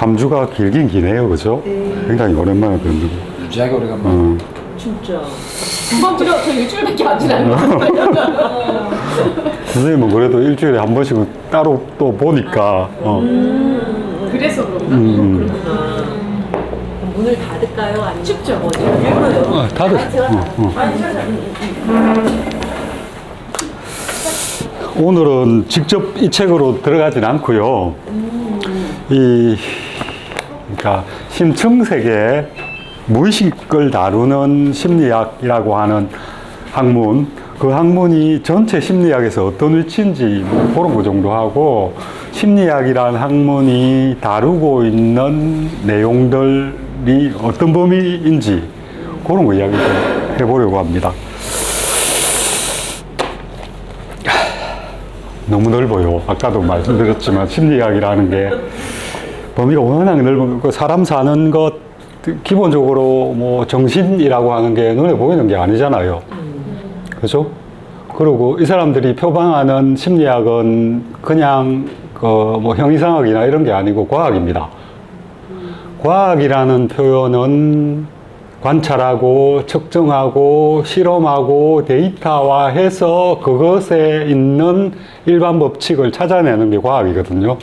3주가 길긴 기네요, 그죠? 네. 굉장히 오랜만에 뵙는 거. 무지하게 오래간만에. 진짜. 금방 들어, 저 일주일밖에 안 지났는데. 선생님은 그래도 일주일에 한 번씩은 따로 또 보니까, 그래서 그런가? 그렇구나. 문을 닫을까요? 아니면 춥죠? 어디 열고요? 다들. 제가 오늘은 직접 이 책으로 들어가진 않고요. 그러니까 심층세계 무의식을 다루는 심리학이라고 하는 학문, 그 학문이 전체 심리학에서 어떤 위치인지 그런 거 정도 하고, 심리학이라는 학문이 다루고 있는 내용들이 어떤 범위인지 그런 거 이야기 좀 해보려고 합니다. 너무 넓어요. 아까도 말씀드렸지만 심리학이라는 게 범위가 워낙 넓고, 사람 사는 것 기본적으로 뭐 정신이라고 하는 게 눈에 보이는 게 아니잖아요. 그죠? 그리고 이 사람들이 표방하는 심리학은 그냥 그 뭐 형이상학이나 이런 게 아니고 과학입니다. 과학이라는 표현은 관찰하고 측정하고 실험하고 데이터화해서 그것에 있는 일반 법칙을 찾아내는 게 과학이거든요.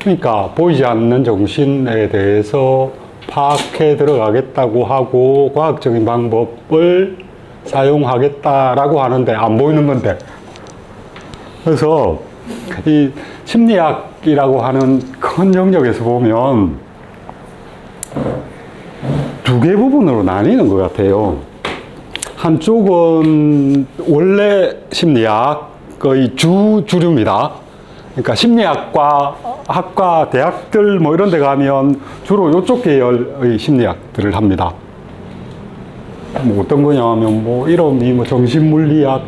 그러니까 보이지 않는 정신에 대해서 파악해 들어가겠다고 하고 과학적인 방법을 사용하겠다라고 하는데 안 보이는 건데. 그래서 이 심리학이라고 하는 큰 영역에서 보면 두 개 부분으로 나뉘는 것 같아요. 한쪽은 원래 심리학의 주류입니다. 그러니까 심리학과 학과, 대학들 뭐 이런 데 가면 주로 이쪽 계열의 심리학들을 합니다. 뭐 어떤 거냐 하면 뭐 이름이 뭐 정신물리학,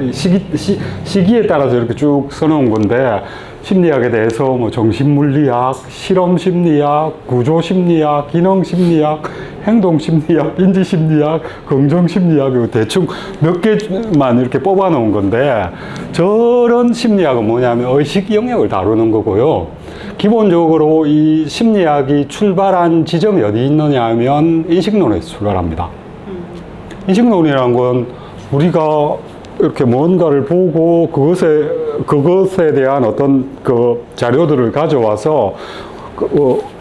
시기에 따라서 이렇게 쭉 써놓은 건데, 심리학에 대해서 뭐 정신물리학, 실험심리학, 구조심리학, 기능심리학, 행동심리학, 인지심리학, 긍정심리학, 대충 몇 개만 이렇게 뽑아 놓은 건데, 저런 심리학은 뭐냐면 의식 영역을 다루는 거고요. 기본적으로 이 심리학이 출발한 지점이 어디 있느냐 하면 인식론에서 출발합니다. 인식론이라는 건 우리가 이렇게 뭔가를 보고 그것에 대한 어떤 그 자료들을 가져와서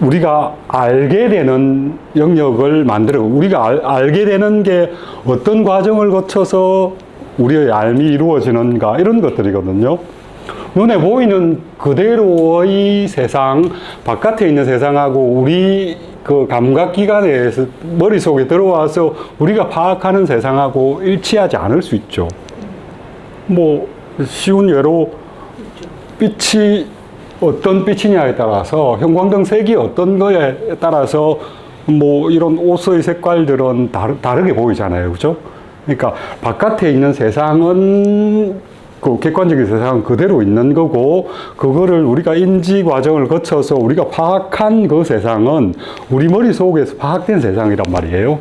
우리가 알게 되는 영역을 만들어, 우리가 알게 되는 게 어떤 과정을 거쳐서 우리의 알미 이루어지는가, 이런 것들이거든요. 눈에 보이는 그대로의 세상, 바깥에 있는 세상하고 우리 그 감각기관에서 머릿속에 들어와서 우리가 파악하는 세상하고 일치하지 않을 수 있죠. 뭐 쉬운 예로 빛이 어떤 빛이냐에 따라서, 형광등 색이 어떤 거에 따라서 뭐 이런 옷의 색깔들은 다르게 보이잖아요. 그죠? 그러니까 바깥에 있는 세상은, 그 객관적인 세상은 그대로 있는 거고, 그거를 우리가 인지 과정을 거쳐서 우리가 파악한 그 세상은 우리 머릿속에서 파악된 세상이란 말이에요.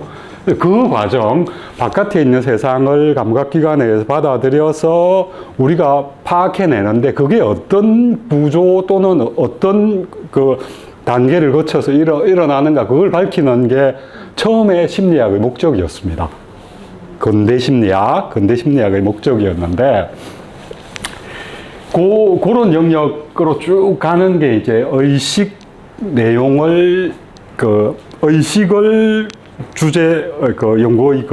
그 과정, 바깥에 있는 세상을 감각기관에서 받아들여서 우리가 파악해내는데, 그게 어떤 구조 또는 어떤 그 단계를 거쳐서 일어나는가, 그걸 밝히는 게 처음에 심리학의 목적이었습니다. 근대 심리학의 목적이었는데, 그런 영역으로 쭉 가는 게 이제 의식 내용을, 의식을 주제, 연구의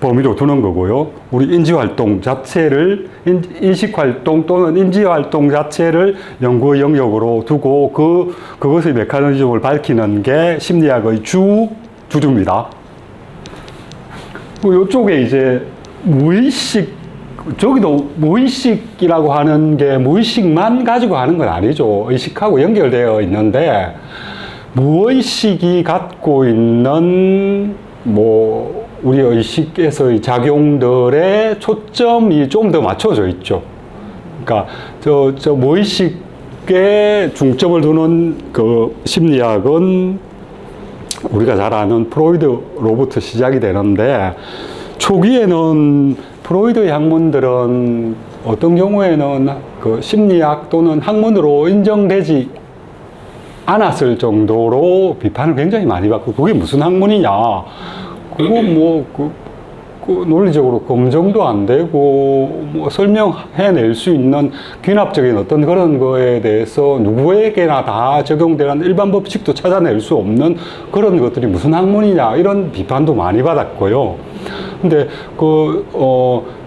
범위로 두는 거고요. 우리 인지활동 자체를, 인식활동 또는 인지활동 자체를 연구의 영역으로 두고 그것의 메커니즘을 밝히는 게 심리학의 주류입니다. 이쪽에 이제 무의식, 저기도 무의식이라고 하는 게 무의식만 가지고 하는 건 아니죠. 의식하고 연결되어 있는데, 무의식이 갖고 있는 뭐 우리 의식에서의 작용들의 초점이 좀 더 맞춰져 있죠. 그러니까 저 무의식에 중점을 두는 그 심리학은 우리가 잘 아는 프로이드로부터 시작이 되는데, 초기에는 프로이드의 학문들은 어떤 경우에는 그 심리학 또는 학문으로 인정되지 않았을 정도로 비판을 굉장히 많이 받고, 그게 무슨 학문이냐, 그거 뭐 그 논리적으로 검증도 안 되고 뭐 설명해낼 수 있는 귀납적인 어떤 그런 거에 대해서 누구에게나 다 적용되는 일반 법칙도 찾아낼 수 없는 그런 것들이 무슨 학문이냐, 이런 비판도 많이 받았고요. 근데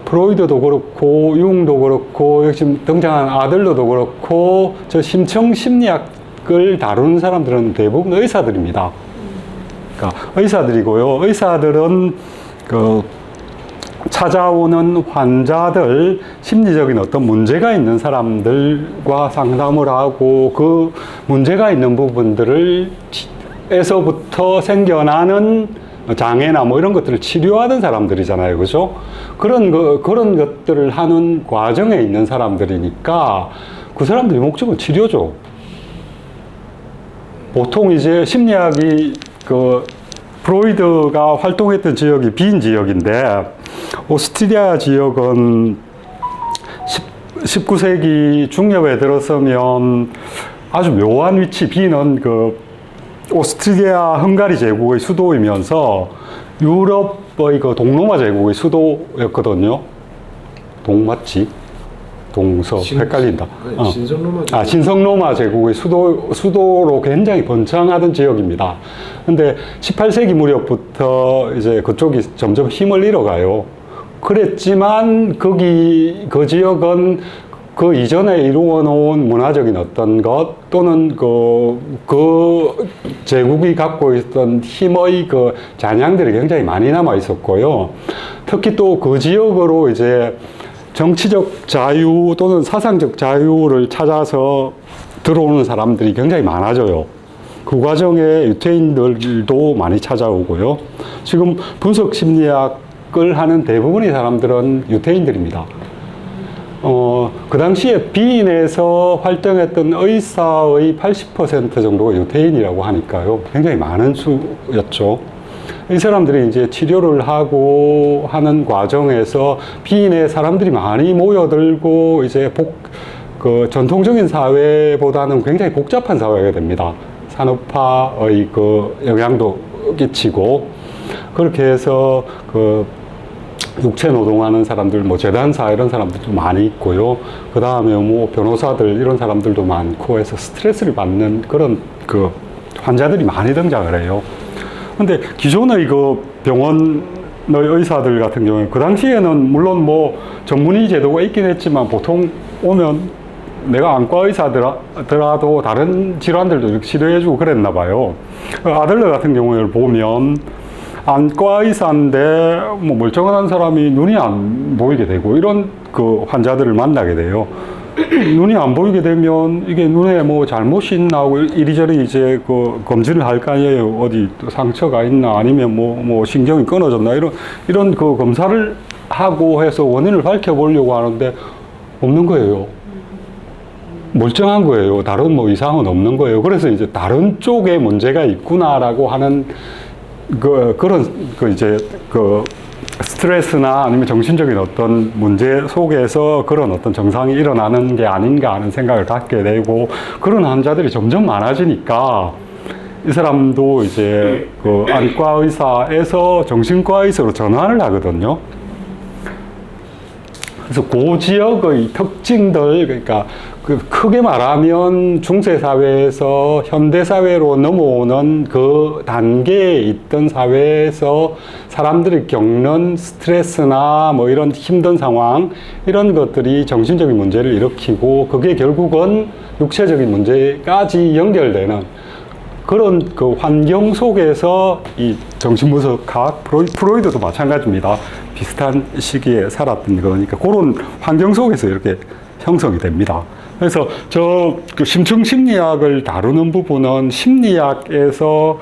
프로이드도 그렇고 융도 그렇고 지금 등장한 아들러도 그렇고 저 심층 심리학을 다루는 사람들은 대부분 의사들입니다. 그러니까 의사들이고요. 의사들은 찾아오는 환자들, 심리적인 어떤 문제가 있는 사람들과 상담을 하고 그 문제가 있는 부분들을 에서부터 생겨나는 장애나 뭐 이런 것들을 치료하는 사람들이잖아요. 그죠? 그런 것들을 하는 과정에 있는 사람들이니까 그 사람들의 목적은 치료죠. 보통 이제 심리학이 프로이드가 활동했던 지역이 빈 지역인데, 오스트리아 지역은 19세기 중엽에 들어서면 아주 묘한 위치, 빈은 오스트리아 헝가리 제국의 수도이면서 유럽의 동로마 제국의 수도였거든요. 동맞지? 동서 헷갈린다. 신성로마 신성로마 제국의 수도로 굉장히 번창하던 지역입니다. 근데 18세기 무렵부터 이제 그쪽이 점점 힘을 잃어가요. 그랬지만 그 지역은 그 이전에 이루어 놓은 문화적인 어떤 것 또는 그 제국이 갖고 있던 힘의 잔향들이 굉장히 많이 남아 있었고요. 특히 또 그 지역으로 이제 정치적 자유 또는 사상적 자유를 찾아서 들어오는 사람들이 굉장히 많아져요. 그 과정에 유태인들도 많이 찾아오고요. 지금 분석 심리학을 하는 대부분의 사람들은 유태인들입니다. 그 당시에 비인에서 활동했던 의사의 80% 정도가 유태인이라고 하니까요. 굉장히 많은 수였죠. 이 사람들이 이제 치료를 하고 하는 과정에서 비인에 사람들이 많이 모여들고 이제 전통적인 사회보다는 굉장히 복잡한 사회가 됩니다. 산업화의 영향도 끼치고, 그렇게 해서 육체 노동하는 사람들, 뭐 재단사 이런 사람들도 많이 있고요. 그 다음에 뭐 변호사들 이런 사람들도 많고 해서 스트레스를 받는 그런 환자들이 많이 등장을 해요. 근데 기존의 병원의 의사들 같은 경우에 그 당시에는 물론 뭐 전문의 제도가 있긴 했지만 보통 오면 내가 안과 의사더라도 다른 질환들도 이렇게 치료해주고 그랬나 봐요. 아들러 같은 경우를 보면 안과 의사인데 뭐 멀쩡한 사람이 눈이 안 보이게 되고 이런 환자들을 만나게 돼요. 눈이 안 보이게 되면 이게 눈에 뭐 잘못이 있나 하고 이리저리 이제 검진을 할 거 아니에요. 어디 상처가 있나 아니면 뭐 신경이 끊어졌나 이런 검사를 하고 해서 원인을 밝혀보려고 하는데 없는 거예요. 멀쩡한 거예요. 다른 뭐 이상은 없는 거예요. 그래서 이제 다른 쪽에 문제가 있구나라고 하는 스트레스나 아니면 정신적인 어떤 문제 속에서 그런 어떤 정상이 일어나는 게 아닌가 하는 생각을 갖게 되고, 그런 환자들이 점점 많아지니까 이 사람도 이제 안과 의사에서 정신과 의사로 전환을 하거든요. 그래서 그 지역의 특징들, 그러니까 크게 말하면 중세사회에서 현대사회로 넘어오는 그 단계에 있던 사회에서 사람들이 겪는 스트레스나 뭐 이런 힘든 상황, 이런 것들이 정신적인 문제를 일으키고 그게 결국은 육체적인 문제까지 연결되는 그런 환경 속에서 이 정신분석학, 프로이드도 마찬가지입니다. 비슷한 시기에 살았던 거니까 그런 환경 속에서 이렇게 형성이 됩니다. 그래서 심층 심리학을 다루는 부분은 심리학에서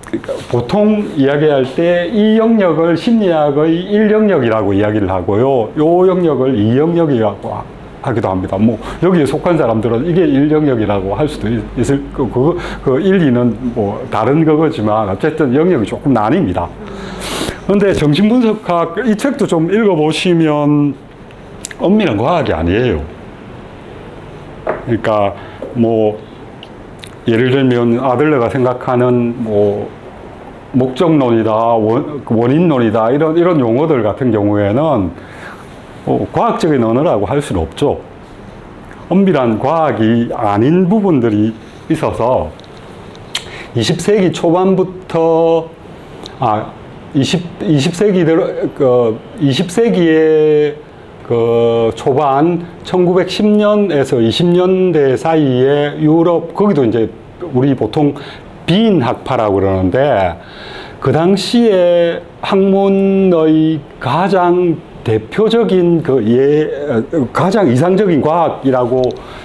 그러니까 보통 이야기할 때 이 영역을 심리학의 1영역이라고 이야기를 하고요. 요 영역을 2영역이라고 하기도 합니다. 뭐 여기에 속한 사람들은 이게 1영역이라고 할 수도 있을 그 1, 2는 뭐 다른 거지만 어쨌든 영역이 조금 나뉩니다. 그런데 정신분석학 이 책도 좀 읽어보시면 엄밀한 과학이 아니에요. 그러니까 뭐 예를 들면 아들러가 생각하는 뭐 목적론이다, 원인론이다 이런 용어들 같은 경우에는 과학적인 언어라고 할 수는 없죠. 엄밀한 과학이 아닌 부분들이 있어서 20세기 초반부터 20세기의 그 초반 1910년에서 20년대 사이에 유럽 거기도 이제 우리 보통 빈학파라고 그러는데 그 당시에 학문의 가장 대표적인 가장 이상적인 과학이라고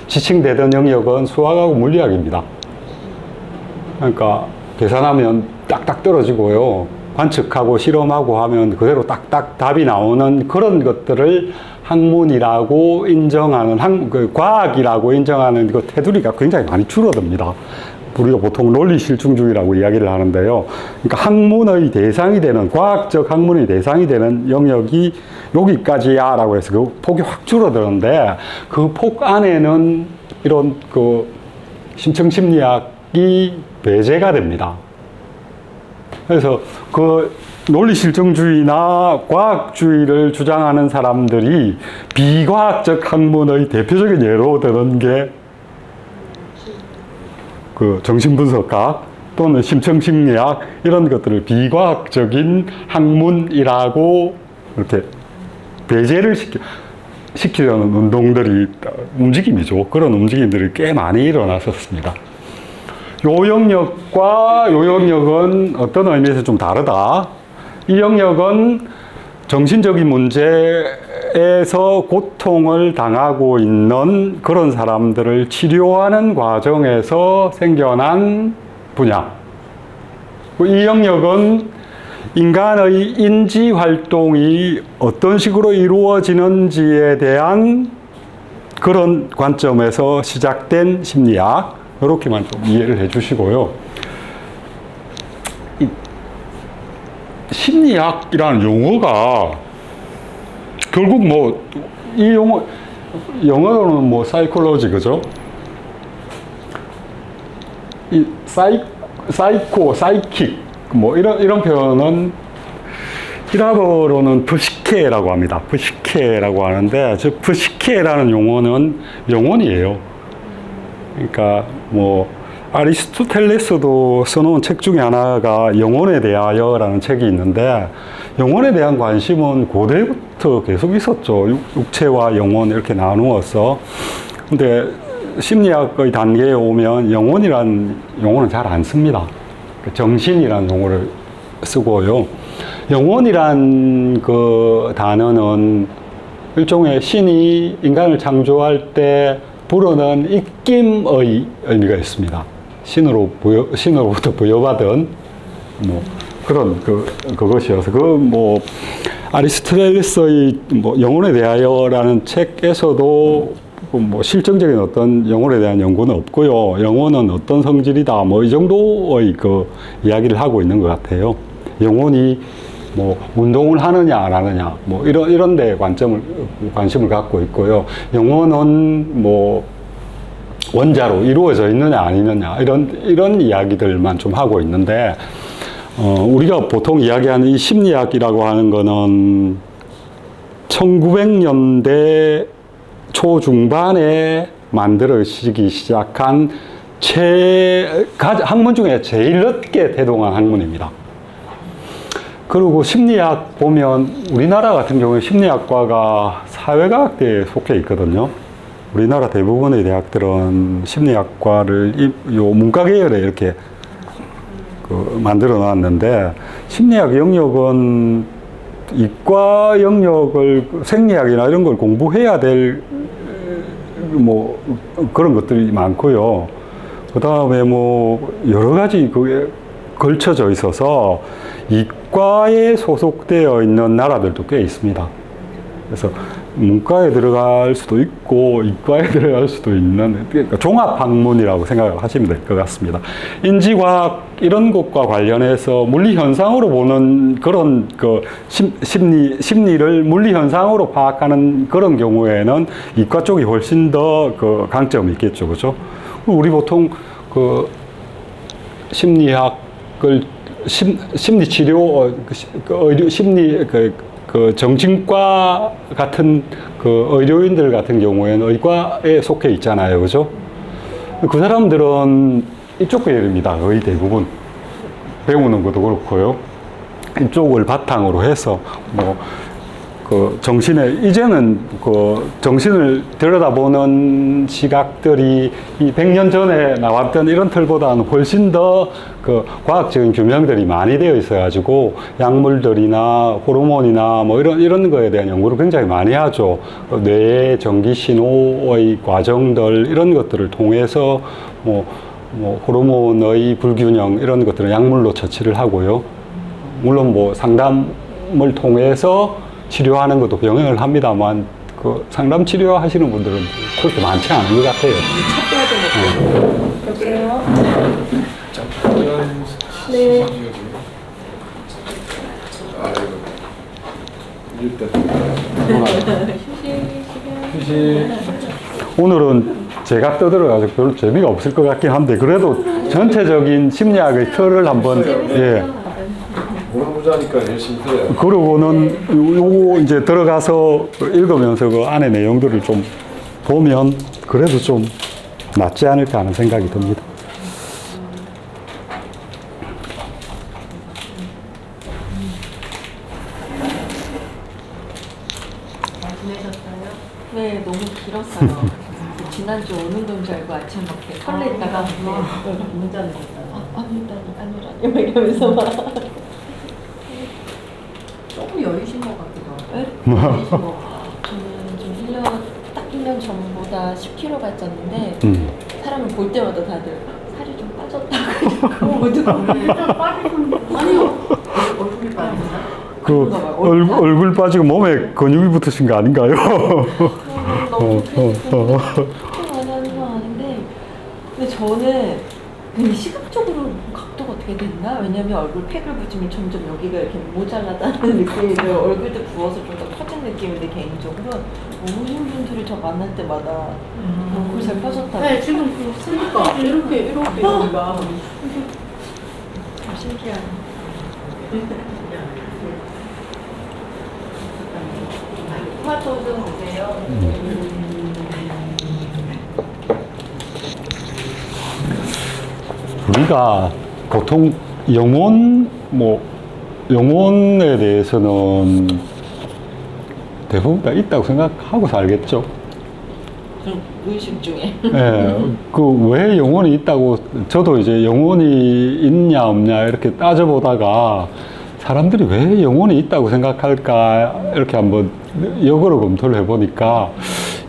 지칭되던 영역은 수학하고 물리학입니다. 그러니까 계산하면 딱딱 떨어지고요. 관측하고 실험하고 하면 그대로 딱딱 답이 나오는 그런 것들을 학문이라고 인정하는, 과학이라고 인정하는 그 테두리가 굉장히 많이 줄어듭니다. 우리가 보통 논리실증주의라고 이야기를 하는데요. 그러니까 학문의 대상이 되는, 과학적 학문의 대상이 되는 영역이 여기까지야 라고 해서 그 폭이 확 줄어드는데 그 폭 안에는 이런 그 심층심리학이 배제가 됩니다. 그래서 그 논리실증주의나 과학주의를 주장하는 사람들이 비과학적 학문의 대표적인 예로 드는 게 그 정신분석학 또는 심층심리학 이런 것들을 비과학적인 학문이라고 이렇게 배제를 시키려는 운동들이 움직임이죠. 그런 움직임들이 꽤 많이 일어났었습니다. 요 영역과 요 영역은 어떤 의미에서 좀 다르다. 이 영역은 정신적인 문제에서 고통을 당하고 있는 그런 사람들을 치료하는 과정에서 생겨난 분야. 이 영역은 인간의 인지 활동이 어떤 식으로 이루어지는지에 대한 그런 관점에서 시작된 심리학. 이렇게만 좀 이해를 해 주시고요. 심리학이라는 용어가 결국 뭐 이 영어로는 뭐 사이콜로지 그죠? 이 사이코, 사이킥 뭐 이런 표현은 히라버로는 프시케라고 합니다. 프시케라고 하는데 저 프시케라는 용어는 영혼이에요. 그러니까 뭐 아리스토텔레스도 써놓은 책 중에 하나가 영혼에 대하여라는 책이 있는데 영혼에 대한 관심은 고대부터 계속 있었죠. 육체와 영혼 이렇게 나누어서. 근데 심리학의 단계에 오면 영혼이란 용어는 잘 안 씁니다. 정신이란 용어를 쓰고요. 영혼이란 그 단어는 일종의 신이 인간을 창조할 때 부르는 입김의 의미가 있습니다. 신으로부터 부여받은 뭐 그런 그것이어서 뭐 아리스토텔레스의 뭐 영혼에 대하여라는 책에서도 뭐 실증적인 어떤 영혼에 대한 연구는 없고요. 영혼은 어떤 성질이다 뭐 이 정도의 그 이야기를 하고 있는 것 같아요. 영혼이 뭐 운동을 하느냐 안 하느냐 뭐 이런 데 관심을 갖고 있고요. 영혼은 뭐 원자로 이루어져 있느냐 아니느냐 이런 이야기들만 좀 하고 있는데 우리가 보통 이야기하는 이 심리학이라고 하는 거는 1900년대 초중반에 만들어지기 시작한 학문 중에 제일 늦게 대동한 학문입니다. 그리고 심리학 보면 우리나라 같은 경우에 심리학과가 사회과학대에 속해 있거든요. 우리나라 대부분의 대학들은 심리학과를 요 문과 계열에 이렇게 만들어 놨는데 심리학 영역은 이과 영역을 생리학이나 이런 걸 공부해야 될 뭐 그런 것들이 많고요. 그 다음에 뭐 여러 가지 그게 걸쳐져 있어서 이과에 소속되어 있는 나라들도 꽤 있습니다. 그래서 문과에 들어갈 수도 있고 이과에 들어갈 수도 있는 그러니까 종합학문이라고 생각을 하시면 될 것 같습니다. 인지과학 이런 것과 관련해서 물리 현상으로 보는 그런 그 심리를 물리 현상으로 파악하는 그런 경우에는 이과 쪽이 훨씬 더 그 강점이 있겠죠, 그렇죠? 우리 보통 그 심리학을 심리 치료 의료 심리 그 정신과 같은 그 의료인들 같은 경우에는 의과에 속해 있잖아요, 그죠? 그 사람들은 이쪽 계열입니다, 거의 대부분. 배우는 것도 그렇고요. 이쪽을 바탕으로 해서 뭐 그 정신에 이제는 그 정신을 들여다보는 시각들이 이 100년 전에 나왔던 이런 틀보다는 훨씬 더 그 과학적인 규명들이 많이 되어 있어 가지고 약물들이나 호르몬이나 뭐 이런 거에 대한 연구를 굉장히 많이 하죠. 뇌의 전기 신호의 과정들 이런 것들을 통해서 뭐 호르몬의 불균형 이런 것들은 약물로 처치를 하고요. 물론 뭐 상담을 통해서 치료하는 것도 병행을 합니다만 그 상담 치료 하시는 분들은 그렇게 많지 않은 것 같아요. 여보세요? 네. 오늘은 제가 떠들어가지고 별로 재미가 없을 것 같긴 한데 그래도 전체적인 심리학의 틀을 한번 예. 물어보자니까 열심히 들어요. 그러고는 요거 이제 들어가서 읽으면서 그 안에 내용들을 좀 보면 그래도 좀 낫지 않을까 하는 생각이 듭니다. 지내셨어요? 네, 너무 길었어요. 지난주 오는 건 줄 알고 아침 막 이렇게 설레다가 문자를 했어요. 아니라니 막 이러면서 막 조금 여유신 것 같기도 하고. 네? 저는 좀 1년, 딱 1년 전보다 10kg 빠졌는데 사람을 볼 때마다 다들 살이 좀 빠졌다고 그런 거죠. 아니요. 얼굴이 빠졌나? 그 얼굴 빠지고 몸에 근육이 붙으신 거 아닌가요? 너무 많이 하는 건 아닌데 근데 저는 근데 시각적으로 각도가 어떻게 됐나? 왜냐면 얼굴 팩을 붙이면 점점 여기가 이렇게 모자라다는 느낌이고 얼굴도 부어서 좀 더 커진 느낌인데 개인적으로 모든 분들이 저 만날 때마다 얼굴 잘 빠졌다고 네, 지금 그 쓰니까 이렇게 뭔가. 신기하네. 토마토 좀 보세요. 우리가 보통 영혼에 대해서는 대부분 다 있다고 생각하고 살겠죠. 의식 중에. 예, 그 왜 영혼이 있다고 저도 이제 영혼이 있냐 없냐 이렇게 따져보다가 사람들이 왜 영혼이 있다고 생각할까 이렇게 한번 역으로 검토를 해보니까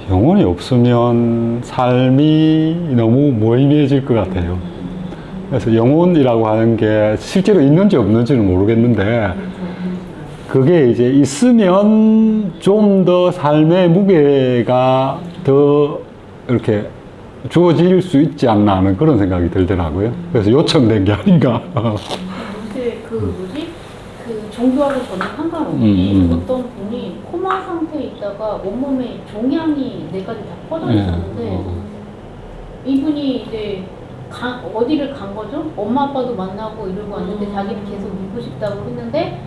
영혼이 없으면 삶이 너무 무의미해질 것 같아요. 그래서 영혼이라고 하는 게 실제로 있는지 없는지는 모르겠는데 그게 이제 있으면 좀 더 삶의 무게가 더 이렇게 주어질 수 있지 않나 하는 그런 생각이 들더라고요. 그래서 요청된 게 아닌가. 요새 그 종교하고 전혀 상관없이 어떤 분이 코마 상태에 있다가 온몸에 종양이 4가지 다 퍼져 있었는데 이분이 이제 어디를 간 거죠? 엄마 아빠도 만나고 이러고 왔는데 자기를 계속 믿고 싶다고 했는데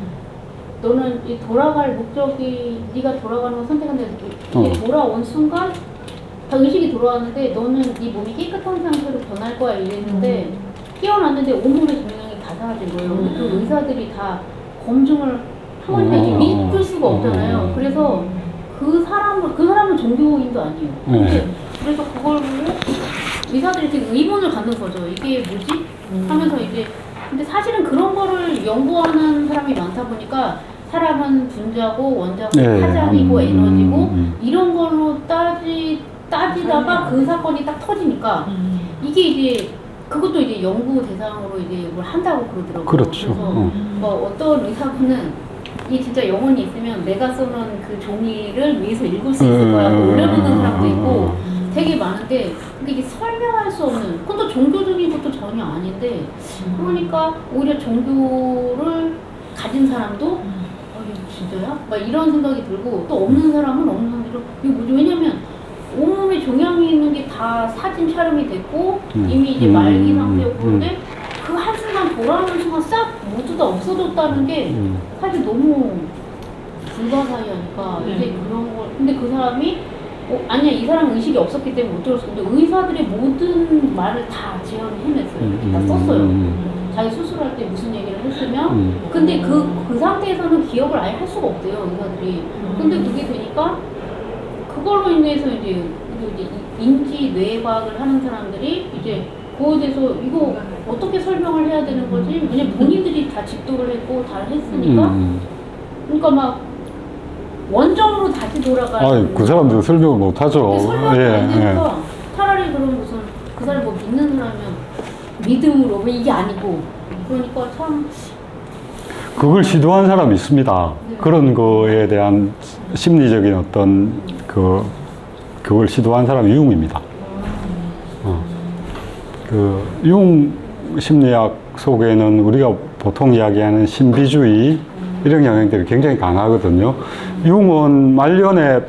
너는 이 돌아갈 목적이 네가 돌아가는 걸 선택했는데 이게 돌아온 순간 다 의식이 돌아왔는데 너는 네 몸이 깨끗한 상태로 변할 거야 이랬는데 깨어났는데 온몸의 종양이 다 사라진 거예요. 그 의사들이 다 검증을 하고 있는데 믿을 수가 없잖아요. 그래서 그 사람은 종교인도 아니에요. 그래서 그걸 보고 의사들이 되게 의문을 갖는 거죠. 이게 뭐지? 하면서 이제 근데 사실은 그런 거를 연구하는 사람이 많다 보니까 사람은 분자고 원자고 파장이고 에너지고 이런 걸로 따지다가 그 사건이 딱 터지니까 이게 이제 그것도 이제 연구 대상으로 이제 뭘 한다고 그러더라고요. 그렇죠. 그래서 뭐 어떤 의사분은 이 진짜 영혼이 있으면 내가 써놓은 그 종이를 위에서 읽을 수 있을 거야. 올려놓는 사람도 있고 되게 많은데 근데 이게 설명할 수 없는 그것도 종교적인 것도 전혀 아닌데 그러니까 오히려 종교를 가진 사람도 이거 진짜야? 막 이런 생각이 들고 또 없는 사람은 없는 사람대로 이거 뭐지? 왜냐면 온몸에 종양이 있는 게 다 사진 촬영이 됐고 이미 이제 음. 말기 상태였고 그런데 그 한순간 돌아오는 순간 싹 모두 다 없어졌다는 게 사실 너무 불가사의하니까 이제 그런 걸 근데 그 사람이 아니야 이 사람은 의식이 없었기 때문에 못 들었어. 근데 의사들의 모든 말을 다 재현을 해냈어요. 이렇게 다 썼어요. 자기 수술할 때 무슨 얘기를 했으면 근데 그 상태에서는 기억을 아예 할 수가 없대요 의사들이. 근데 그게 되니까 그걸로 인해서 이제 인지 뇌과학을 하는 사람들이 이제 그거에 대해서 이거 어떻게 설명을 해야 되는 거지? 왜냐면 본인들이 다 집도를 했고 다 했으니까 그러니까 막 원점으로 다시 돌아가는 그 사람들 설명을 못 하죠. 근데 설명이 안 되니까 차라리 그럼 무슨 그 사람 뭐 믿는 사람이면 믿음으로 왜 이게 아니고 그러니까 참 그걸 시도한 사람이 있습니다. 네. 그런 거에 대한 심리적인 어떤 그걸 시도한 사람이 융입니다. 그 융 심리학 속에는 우리가 보통 이야기하는 신비주의 이런 영향들이 굉장히 강하거든요. 융은 말년에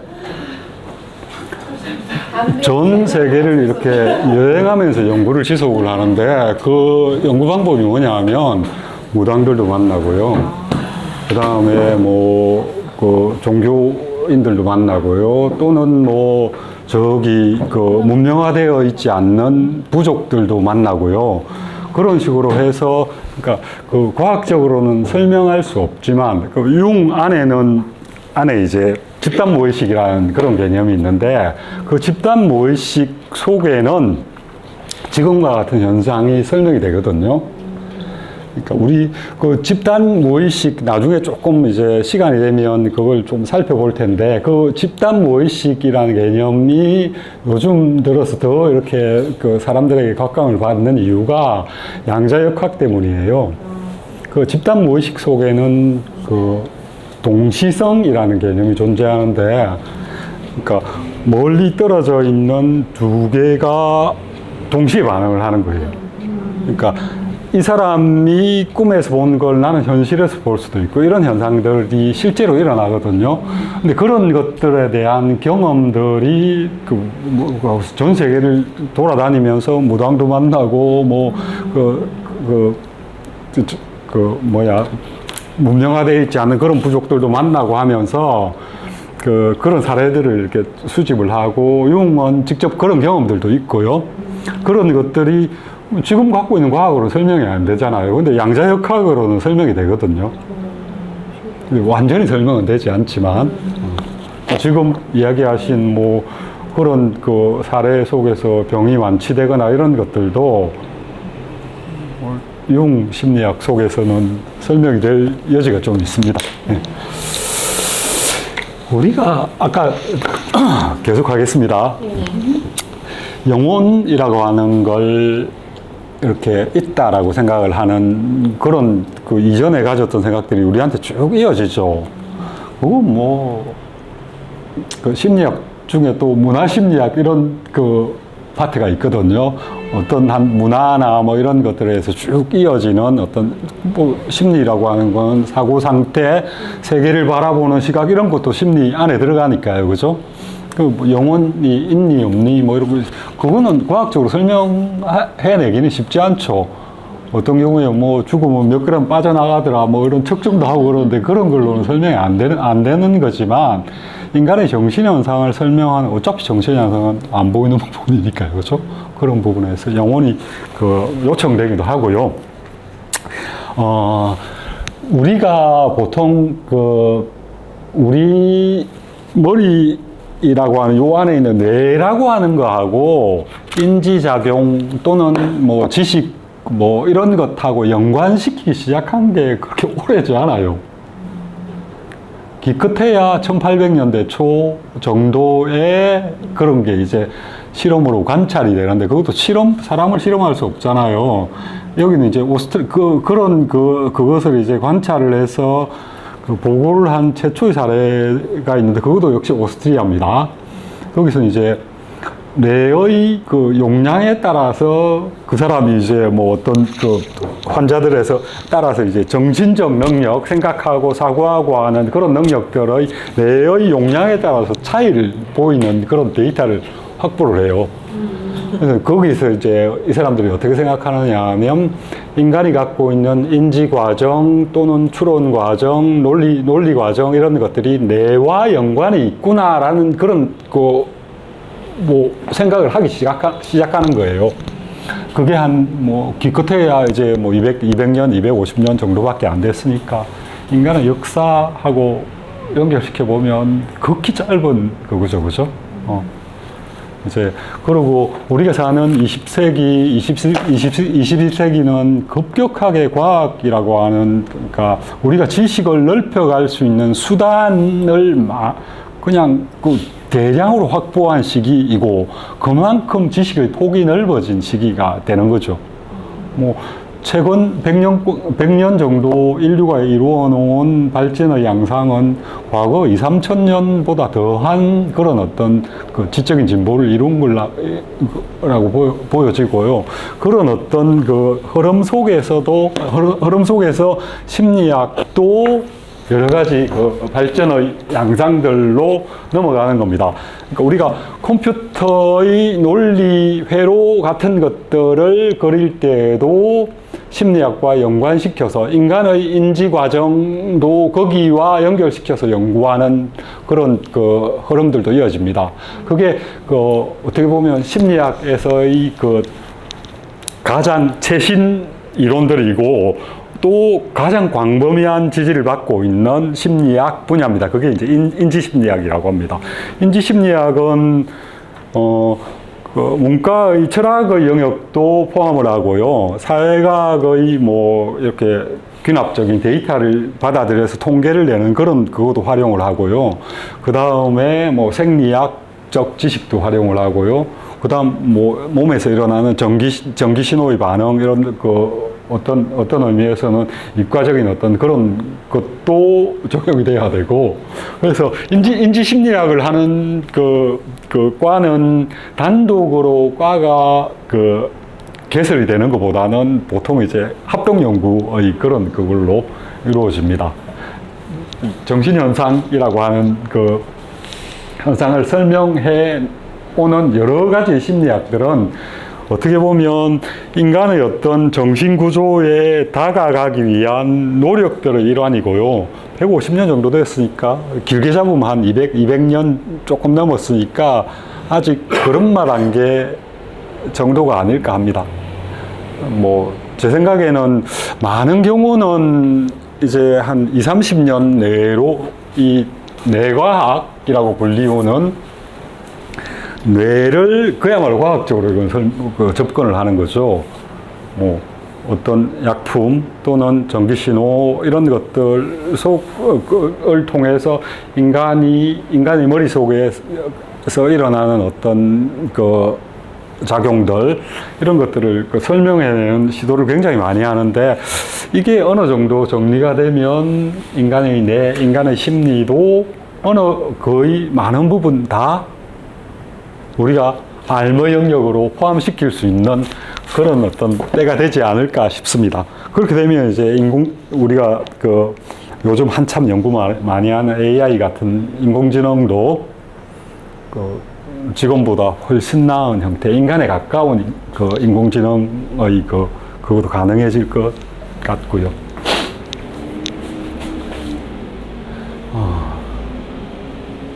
전 세계를 이렇게 여행하면서 연구를 지속을 하는데 그 연구 방법이 뭐냐 하면 무당들도 만나고요. 그 다음에 그 종교인들도 만나고요. 또는 문명화되어 있지 않는 부족들도 만나고요. 그런 식으로 해서, 그러니까 그 과학적으로는 설명할 수 없지만, 그 융 안에 이제 집단 모의식이라는 그런 개념이 있는데, 그 집단 모의식 속에는 지금과 같은 현상이 설명이 되거든요. 그러니까 우리 그 집단 모의식 나중에 조금 이제 시간이 되면 그걸 좀 살펴볼 텐데 그 집단 모의식이라는 개념이 요즘 들어서 더 이렇게 그 사람들에게 각광을 받는 이유가 양자역학 때문이에요. 그 집단 모의식 속에는 그 동시성이라는 개념이 존재하는데 그러니까 멀리 떨어져 있는 두 개가 동시에 반응을 하는 거예요. 그러니까 이 사람이 꿈에서 본 걸 나는 현실에서 볼 수도 있고 이런 현상들이 실제로 일어나거든요. 근데 그런 것들에 대한 경험들이 전 세계를 돌아다니면서 무당도 만나고 문명화되어 있지 않은 그런 부족들도 만나고 하면서 그런 사례들을 이렇게 수집을 하고 융은 직접 그런 경험들도 있고요. 그런 것들이 지금 갖고 있는 과학으로는 설명이 안 되잖아요. 근데 양자역학으로는 설명이 되거든요. 완전히 설명은 되지 않지만, 지금 이야기하신 그런 그 사례 속에서 병이 완치되거나 이런 것들도 융 심리학 속에서는 설명이 될 여지가 좀 있습니다. 네. 우리가 아까 계속 하겠습니다. 영혼이라고 하는 걸 이렇게 있다라고 생각을 하는 그런 그 이전에 가졌던 생각들이 우리한테 쭉 이어지죠. 그건 그 심리학 중에 또 문화심리학 이런 그 파트가 있거든요. 어떤 한 문화나 이런 것들에서 쭉 이어지는 어떤 심리라고 하는 건 사고 상태, 세계를 바라보는 시각 이런 것도 심리 안에 들어가니까요. 그죠? 영혼이 있니 없니 이런 거 그거는 과학적으로 설명해내기는 쉽지 않죠. 어떤 경우에 죽으면 몇 그램 빠져나가더라 이런 측정도 하고 그러는데 그런 걸로는 설명이 안 되는 거지만 인간의 정신현상을 설명하는 어차피 정신현상은 안 보이는 부분이니까요. 그렇죠? 그런 부분에서 영혼이 요청되기도 하고요. 우리가 보통 우리 머리라고 하는 요 안에 있는 뇌라고 하는 거하고 인지작용 또는 지식 이런 것하고 연관시키기 시작한 게 그렇게 오래지 않아요. 기껏해야 1800년대 초 정도의 그런 게 이제 실험으로 관찰이 되는데 그것도 사람을 실험할 수 없잖아요. 여기는 이제 그것을 이제 관찰을 해서 보고를 한 최초의 사례가 있는데 그것도 역시 오스트리아입니다. 거기서 이제 뇌의 그 용량에 따라서 그 사람이 이제 뭐 어떤 그 환자들에서 따라서 이제 정신적 능력, 생각하고 사고하고 하는 그런 능력들의 뇌의 용량에 따라서 차이를 보이는 그런 데이터를 확보를 해요. 그래서 거기서 이제 이 사람들이 어떻게 생각하느냐 하면 인간이 갖고 있는 인지 과정 또는 추론 과정, 논리 과정 이런 것들이 뇌와 연관이 있구나라는 그런 뭐 생각을 하기 시작하는 거예요. 그게 뭐 기껏해야 이제 뭐 200년, 250년 정도밖에 안 됐으니까 인간의 역사하고 연결시켜 보면 극히 짧은 그거죠, 그죠? 이제 그리고 우리가 사는 20세기, 21세기는 급격하게 과학이라고 하는, 그러니까 우리가 지식을 넓혀갈 수 있는 수단을 그냥 대량으로 확보한 시기이고 그만큼 지식의 폭이 넓어진 시기가 되는 거죠. 뭐 최근 100년 정도 인류가 이루어 놓은 발전의 양상은 과거 2~3천 년보다 더한 그런 어떤 그 지적인 진보를 이룬 거라고 보여지고요. 그런 어떤 그 흐름 속에서 심리학도 여러 가지 그 발전의 양상들로 넘어가는 겁니다. 그러니까 우리가 컴퓨터의 논리 회로 같은 것들을 그릴 때도 심리학과 연관시켜서 인간의 인지 과정도 거기와 연결시켜서 연구하는 그런 그 흐름들도 이어집니다. 그게 그 어떻게 보면 심리학에서의 그 가장 최신 이론들이고 또 가장 광범위한 지지를 받고 있는 심리학 분야입니다. 그게 이제 인지심리학이라고 합니다. 인지심리학은 그 문과의 철학의 영역도 포함을 하고요. 사회학의 뭐 이렇게 귀납적인 데이터를 받아들여서 통계를 내는 그것도 활용을 하고요. 그 다음에 뭐 생리학적 지식도 활용을 하고요. 그 다음 뭐 몸에서 일어나는 전기 신호의 반응 이런 어떤 의미에서는 이과적인 어떤 그런 것도 적용이 돼야 되고, 그래서 인지 심리학을 하는 그 과는 단독으로 과가 개설이 되는 것보다는 보통 이제 합동 연구의 그런 그걸로 이루어집니다. 정신현상이라고 하는 그 현상을 설명해 오는 여러 가지 심리학들은 어떻게 보면 인간의 어떤 정신구조에 다가가기 위한 노력들의 일환이고요. 150년 정도 됐으니까, 길게 잡으면 한 200년 조금 넘었으니까, 아직 걸음마한 게 정도가 아닐까 합니다. 뭐, 제 생각에는 많은 경우는 이제 한 20~30년 내로 이 뇌과학이라고 불리우는 뇌를 그야말로 과학적으로 접근을 하는 거죠. 뭐 어떤 약품 또는 전기신호 이런 것들을 통해서 인간의 머릿속에서 일어나는 어떤 그 작용들 이런 것들을 설명해내는 시도를 굉장히 많이 하는데, 이게 어느 정도 정리가 되면 인간의 뇌, 인간의 심리도 거의 많은 부분 다 우리가 알머 영역으로 포함시킬 수 있는 그런 어떤 때가 되지 않을까 싶습니다. 그렇게 되면 이제 우리가 요즘 한참 연구 많이 하는 AI 같은 인공지능도 직원보다 훨씬 나은 형태, 인간에 가까운 인공지능의 그것도 가능해질 것 같고요.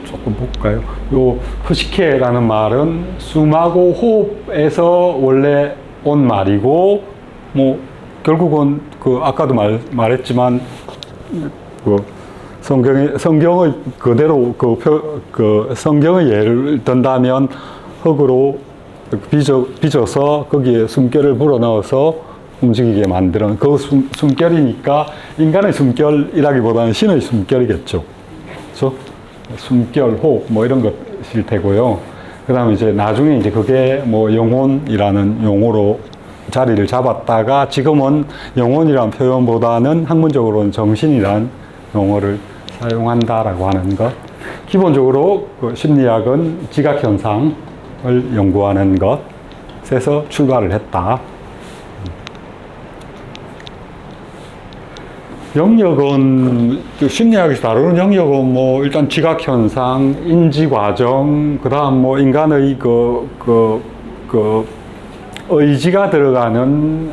조금 볼까요? 요 흐시케라는 말은 숨하고 호흡에서 원래 온 말이고, 뭐 결국은 아까도 말했지만 성경의 그대로 성경의 예를 든다면 흙으로 빚어서 거기에 숨결을 불어넣어서 움직이게 만드는 그 숨결이니까 인간의 숨결이라기보다는 신의 숨결이겠죠. 그렇죠? 숨결, 호흡, 뭐 이런 것일 테고요. 그 다음에 이제 나중에 이제 그게 뭐 영혼이라는 용어로 자리를 잡았다가 지금은 영혼이라는 표현보다는 학문적으로는 정신이라는 용어를 사용한다라고 하는 것. 기본적으로 심리학은 지각현상, 연구하는 것에서 출발을 했다. 영역은 심리학에서 다루는 영역은 뭐 일단 지각현상, 인지과정, 그다음 뭐 인간의 의지가 들어가는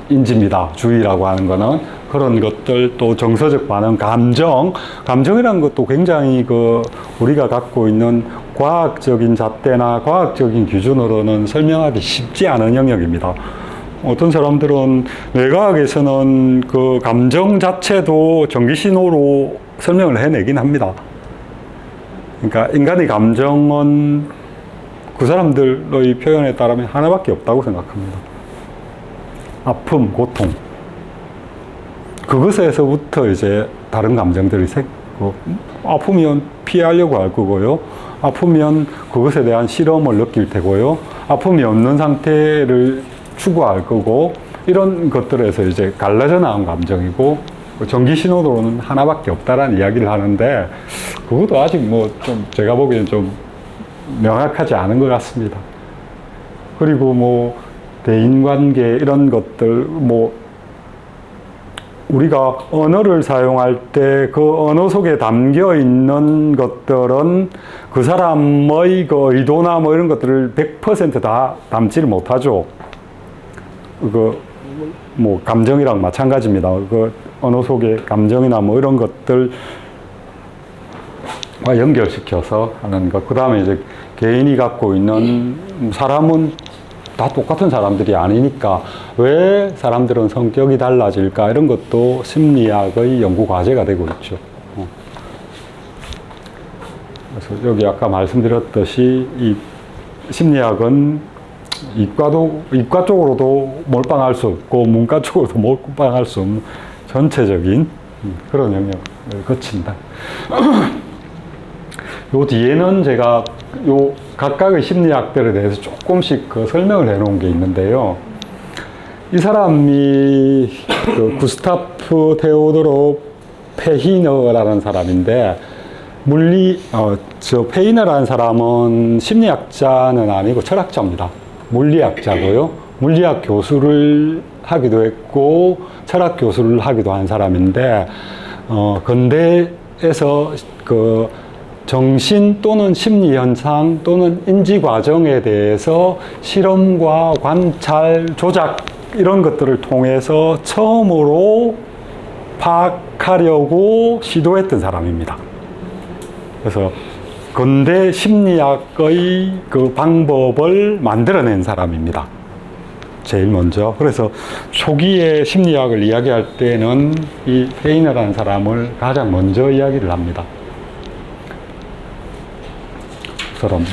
인지입니다. 주의라고 하는 거는 그런 것들, 또 정서적 반응, 감정이라는 것도 굉장히 우리가 갖고 있는 과학적인 잣대나 과학적인 기준으로는 설명하기 쉽지 않은 영역입니다. 어떤 사람들은 뇌과학에서는 그 감정 자체도 전기신호로 설명을 해내긴 합니다. 그러니까 인간의 감정은 그 사람들의 표현에 따르면 하나밖에 없다고 생각합니다. 아픔, 고통. 그것에서부터 이제 다른 감정들이 생기고, 아프면 피하려고 할 거고요. 아프면 그것에 대한 실험을 느낄 테고요. 아픔이 없는 상태를 추구할 거고, 이런 것들에서 이제 갈라져 나온 감정이고, 전기신호로는 하나밖에 없다라는 이야기를 하는데, 그것도 아직 뭐 좀 제가 보기엔 좀 명확하지 않은 것 같습니다. 그리고 뭐 대인관계 이런 것들, 뭐 우리가 언어를 사용할 때 그 언어 속에 담겨 있는 것들은 그 사람의 그 의도나 뭐 이런 것들을 100% 다 담지를 못하죠. 뭐 감정이랑 마찬가지입니다. 그 언어 속에 감정이나 뭐 이런 것들과 연결시켜서 하는 것. 그 다음에 이제 개인이 갖고 있는, 사람은 다 똑같은 사람들이 아니니까 왜 사람들은 성격이 달라질까, 이런 것도 심리학의 연구 과제가 되고 있죠. 그래서 여기 아까 말씀드렸듯이 이 심리학은 이과 쪽으로도 몰빵할 수 없고 문과 쪽으로도 몰빵할 수 없는 전체적인 그런 영역을 거친다. 요 뒤에는 제가 요 각각의 심리학들에 대해서 조금씩 설명을 해 놓은 게 있는데요. 이 사람이 구스타프 테오도로 페히너라는 사람인데, 페히너라는 사람은 심리학자는 아니고 철학자입니다. 물리학자고요. 물리학 교수를 하기도 했고, 철학 교수를 하기도 한 사람인데, 근대에서 정신 또는 심리 현상 또는 인지 과정에 대해서 실험과 관찰, 조작 이런 것들을 통해서 처음으로 파악하려고 시도했던 사람입니다. 그래서 근대 심리학의 그 방법을 만들어낸 사람입니다. 제일 먼저. 그래서 초기에 심리학을 이야기할 때는 이 페이너라는 사람을 가장 먼저 이야기를 합니다. 사람,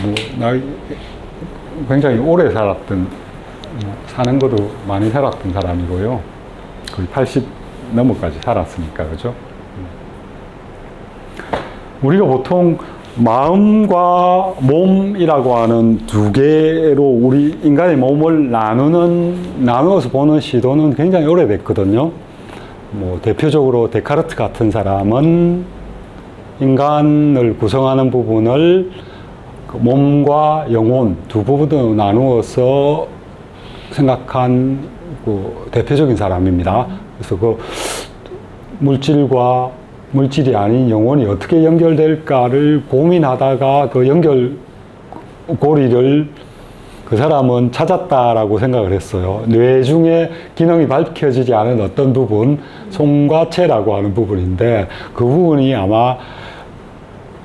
굉장히 오래 살았던, 사는 것도 많이 살았던 사람이고요. 거의 80 넘어까지 살았으니까, 그죠? 우리가 보통 마음과 몸이라고 하는 두 개로 우리 인간의 몸을 나누어서 보는 시도는 굉장히 오래됐거든요. 뭐, 대표적으로 데카르트 같은 사람은 인간을 구성하는 부분을 몸과 영혼 두 부분으로 나누어서 생각한 대표적인 사람입니다. 그래서 물질이 아닌 영혼이 어떻게 연결될까를 고민하다가 그 연결고리를 그 사람은 찾았다라고 생각을 했어요. 뇌 중에 기능이 밝혀지지 않은 어떤 부분, 송과체라고 하는 부분인데, 그 부분이 아마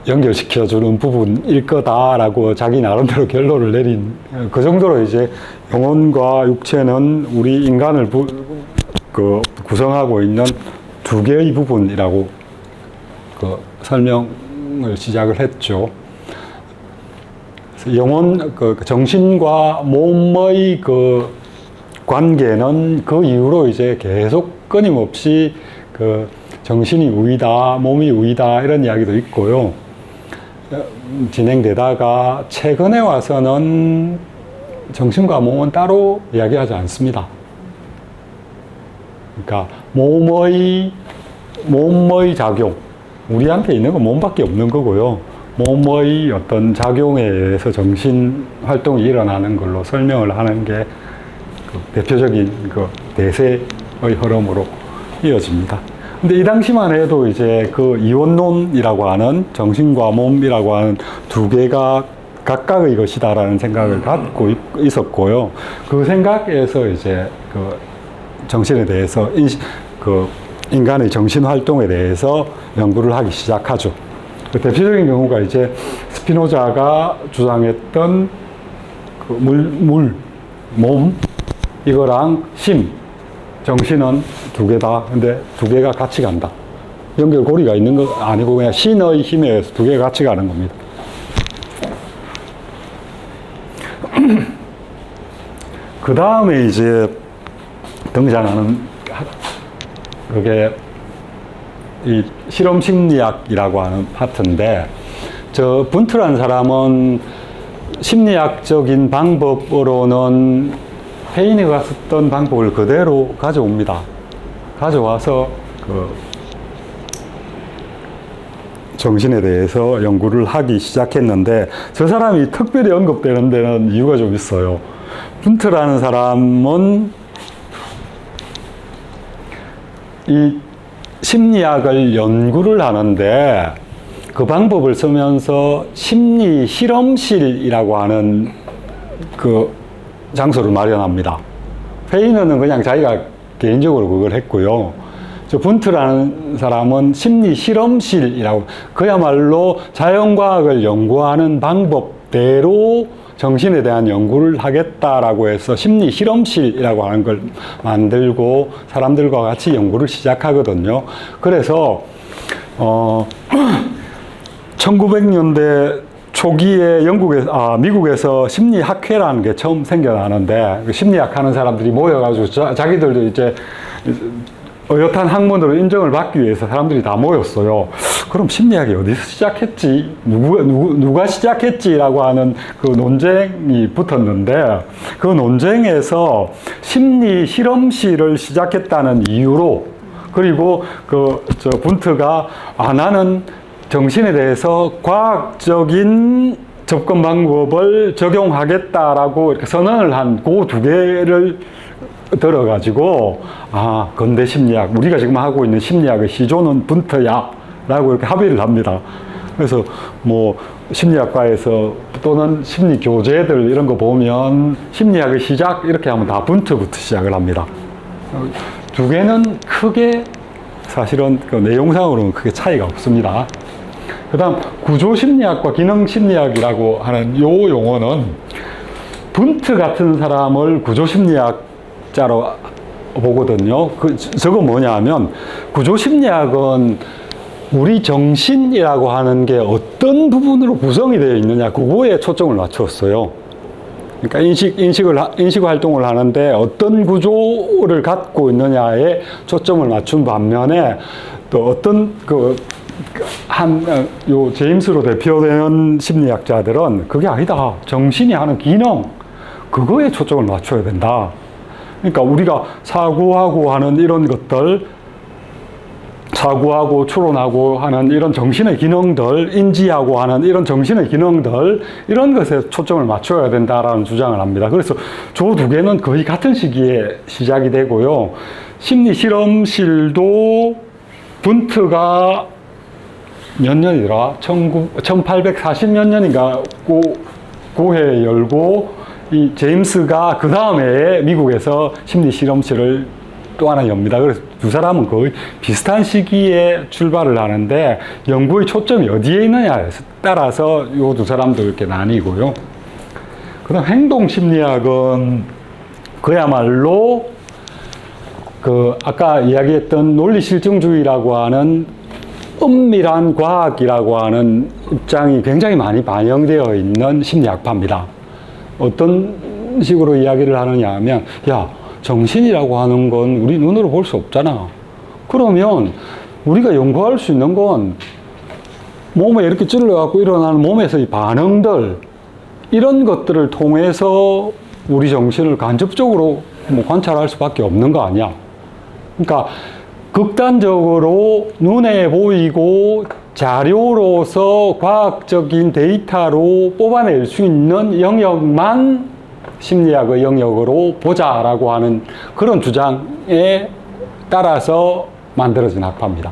연결시켜주는 부분일 거다라고 자기 나름대로 결론을 내린, 그 정도로 이제 영혼과 육체는 우리 인간을 구성하고 있는 두 개의 부분이라고 설명을 시작을 했죠. 영혼, 정신과 몸의 관계는 그 이후로 이제 계속 끊임없이 정신이 우위다, 몸이 우위다, 이런 이야기도 있고요. 진행되다가 최근에 와서는 정신과 몸은 따로 이야기하지 않습니다. 그러니까 몸의 작용, 우리한테 있는 건 몸밖에 없는 거고요. 몸의 어떤 작용에 의해서 정신 활동이 일어나는 걸로 설명을 하는 게 그 대표적인 그 대세의 흐름으로 이어집니다. 근데 이 당시만 해도 이제 그 이원론이라고 하는 정신과 몸이라고 하는 두 개가 각각의 것이다라는 생각을 갖고 있었고요. 그 생각에서 이제 그 정신에 대해서 그 인간의 정신 활동에 대해서 연구를 하기 시작하죠. 그 대표적인 경우가 이제 스피노자가 주장했던 그 몸, 이거랑 정신은 두 개다. 근데 두 개가 같이 간다. 연결고리가 있는 거 아니고 그냥 신의 힘에 의해서 두 개가 같이 가는 겁니다. 그 다음에 이제 등장하는 그게 이 실험 심리학이라고 하는 파트인데, 저 분트라는 사람은 심리학적인 방법으로는 페이네가 썼던 방법을 그대로 가져옵니다. 가져와서 그 정신에 대해서 연구를 하기 시작했는데, 저 사람이 특별히 언급되는 데는 이유가 좀 있어요. 분트라는 사람은 이 심리학을 연구를 하는데 그 방법을 쓰면서 심리 실험실이라고 하는 그 장소를 마련합니다. 페이너는 그냥 자기가 개인적으로 그걸 했고요. 저 분트라는 사람은 심리 실험실이라고, 그야말로 자연과학을 연구하는 방법대로 정신에 대한 연구를 하겠다라고 해서 심리 실험실이라고 하는 걸 만들고 사람들과 같이 연구를 시작하거든요. 그래서 1900년대 초기에 미국에서 심리학회라는 게 처음 생겨나는데, 심리학 하는 사람들이 모여가지고 자기들도 이제 어엿한 학문으로 인정을 받기 위해서 사람들이 다 모였어요. 그럼 심리학이 어디서 시작했지? 누가 시작했지라고 하는 그 논쟁이 붙었는데, 그 논쟁에서 심리 실험실을 시작했다는 이유로, 그리고 분트가 나는 정신에 대해서 과학적인 접근 방법을 적용하겠다라고 이렇게 선언을 한 그 두 개를 들어가지고, 근대 심리학, 우리가 지금 하고 있는 심리학의 시조는 분트야 라고 이렇게 합의를 합니다. 그래서 뭐 심리학과에서 또는 심리 교재들 이런 거 보면 심리학의 시작 이렇게 하면 다 분트부터 시작을 합니다. 두 개는 크게 사실은 그 내용상으로는 크게 차이가 없습니다. 그 다음 구조심리학과 기능심리학이라고 하는 요 용어는, 분트 같은 사람을 구조심리학자로 보거든요. 저거 뭐냐 하면, 구조심리학은 우리 정신이라고 하는 게 어떤 부분으로 구성이 되어 있느냐, 그거에 초점을 맞췄어요. 그러니까 인식 활동을 하는데 어떤 구조를 갖고 있느냐에 초점을 맞춘 반면에, 또 어떤 요 제임스로 대표되는 심리학자들은 그게 아니다. 정신이 하는 기능, 그거에 초점을 맞춰야 된다. 그러니까 우리가 사고하고 하는 이런 것들, 사고하고 추론하고 하는 이런 정신의 기능들, 인지하고 하는 이런 정신의 기능들, 이런 것에 초점을 맞춰야 된다라는 주장을 합니다. 그래서 저 두 개는 거의 같은 시기에 시작이 되고요. 심리 실험실도 분트가 몇 년이더라? 1840몇 년인가 고해에 열고, 이 제임스가 그 다음에 미국에서 심리 실험실을 또 하나 엽니다. 그래서 두 사람은 거의 비슷한 시기에 출발을 하는데, 연구의 초점이 어디에 있느냐에 따라서 이 두 사람도 이렇게 나뉘고요. 그 다음 행동심리학은 그야말로 아까 이야기했던 논리실증주의라고 하는 은밀한 과학이라고 하는 입장이 굉장히 많이 반영되어 있는 심리학파입니다. 어떤 식으로 이야기를 하느냐 하면, 정신이라고 하는 건 우리 눈으로 볼 수 없잖아. 그러면 우리가 연구할 수 있는 건 몸에 이렇게 찔러갖고 일어나는 몸에서의 반응들, 이런 것들을 통해서 우리 정신을 간접적으로 관찰할 수밖에 없는 거 아니야. 그러니까 극단적으로 눈에 보이고 자료로서 과학적인 데이터로 뽑아낼 수 있는 영역만 심리학의 영역으로 보자라고 하는 그런 주장에 따라서 만들어진 학파입니다.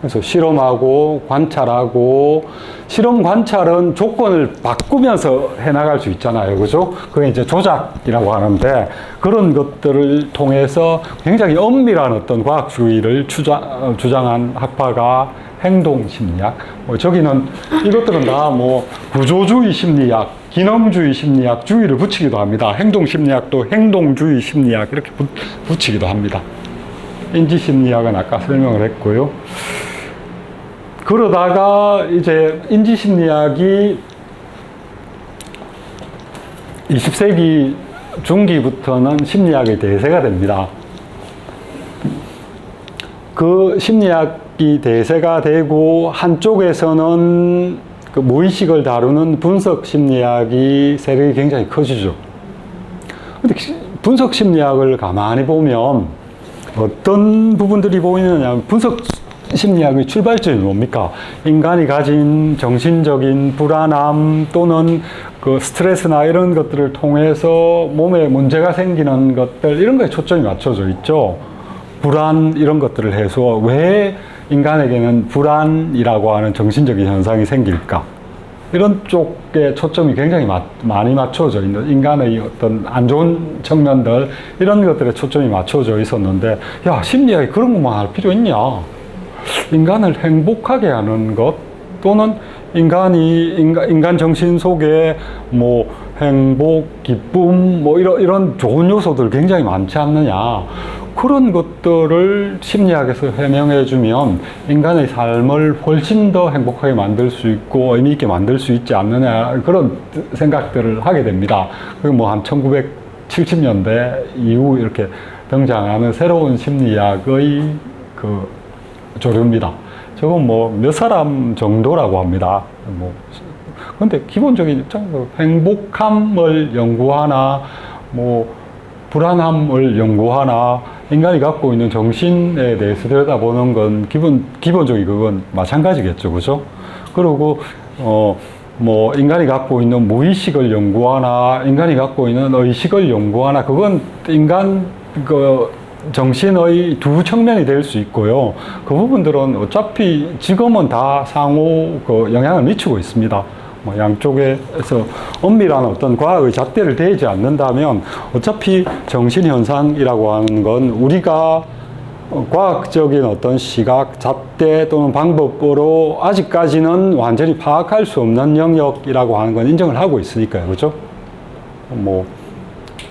그래서 실험하고 관찰하고, 실험 관찰은 조건을 바꾸면서 해나갈 수 있잖아요. 그죠? 그게 이제 조작이라고 하는데, 그런 것들을 통해서 굉장히 엄밀한 어떤 과학주의를 주장한 학파가 행동심리학. 저기는 이것들은 다 구조주의 심리학, 기능주의 심리학, 주의를 붙이기도 합니다. 행동심리학도 행동주의 심리학 이렇게 붙이기도 합니다. 인지심리학은 아까 설명을 했고요. 그러다가 이제 인지심리학이 20세기 중기부터는 심리학의 대세가 됩니다. 그 심리학이 대세가 되고, 한쪽에서는 그 무의식을 다루는 분석심리학이 세력이 굉장히 커지죠. 근데 분석심리학을 가만히 보면 어떤 부분들이 보이느냐 하면, 분석심리학의 출발점이 뭡니까? 인간이 가진 정신적인 불안함 또는 그 스트레스나 이런 것들을 통해서 몸에 문제가 생기는 것들, 이런 거에 초점이 맞춰져 있죠. 불안 이런 것들을 해서 왜 인간에게는 불안이라고 하는 정신적인 현상이 생길까? 이런 쪽에 초점이 굉장히 많이 맞춰져 있는, 인간의 어떤 안 좋은 측면들, 이런 것들에 초점이 맞춰져 있었는데, 야, 심리학이 그런 것만 할 필요 있냐? 인간을 행복하게 하는 것, 또는 인간 정신 속에 행복, 기쁨, 이런 좋은 요소들 굉장히 많지 않느냐? 그런 것들을 심리학에서 해명해주면 인간의 삶을 훨씬 더 행복하게 만들 수 있고 의미 있게 만들 수 있지 않느냐, 그런 생각들을 하게 됩니다. 그게 한 1970년대 이후 이렇게 등장하는 새로운 심리학의 그 조류입니다. 저건 몇 사람 정도라고 합니다. 근데 기본적인 입장에서 행복함을 연구하나, 불안함을 연구하나, 인간이 갖고 있는 정신에 대해서 들여다보는 건 기본적인 그건 마찬가지겠죠. 그죠? 그리고, 인간이 갖고 있는 무의식을 연구하나, 인간이 갖고 있는 의식을 연구하나, 그건 인간, 정신의 두 측면이 될 수 있고요. 그 부분들은 어차피 지금은 다 상호 영향을 미치고 있습니다. 양쪽에서 엄밀한 어떤 과학의 잣대를 대지 않는다면 어차피 정신현상이라고 하는 건 우리가 과학적인 어떤 시각, 잣대 또는 방법으로 아직까지는 완전히 파악할 수 없는 영역이라고 하는 건 인정을 하고 있으니까요. 그죠?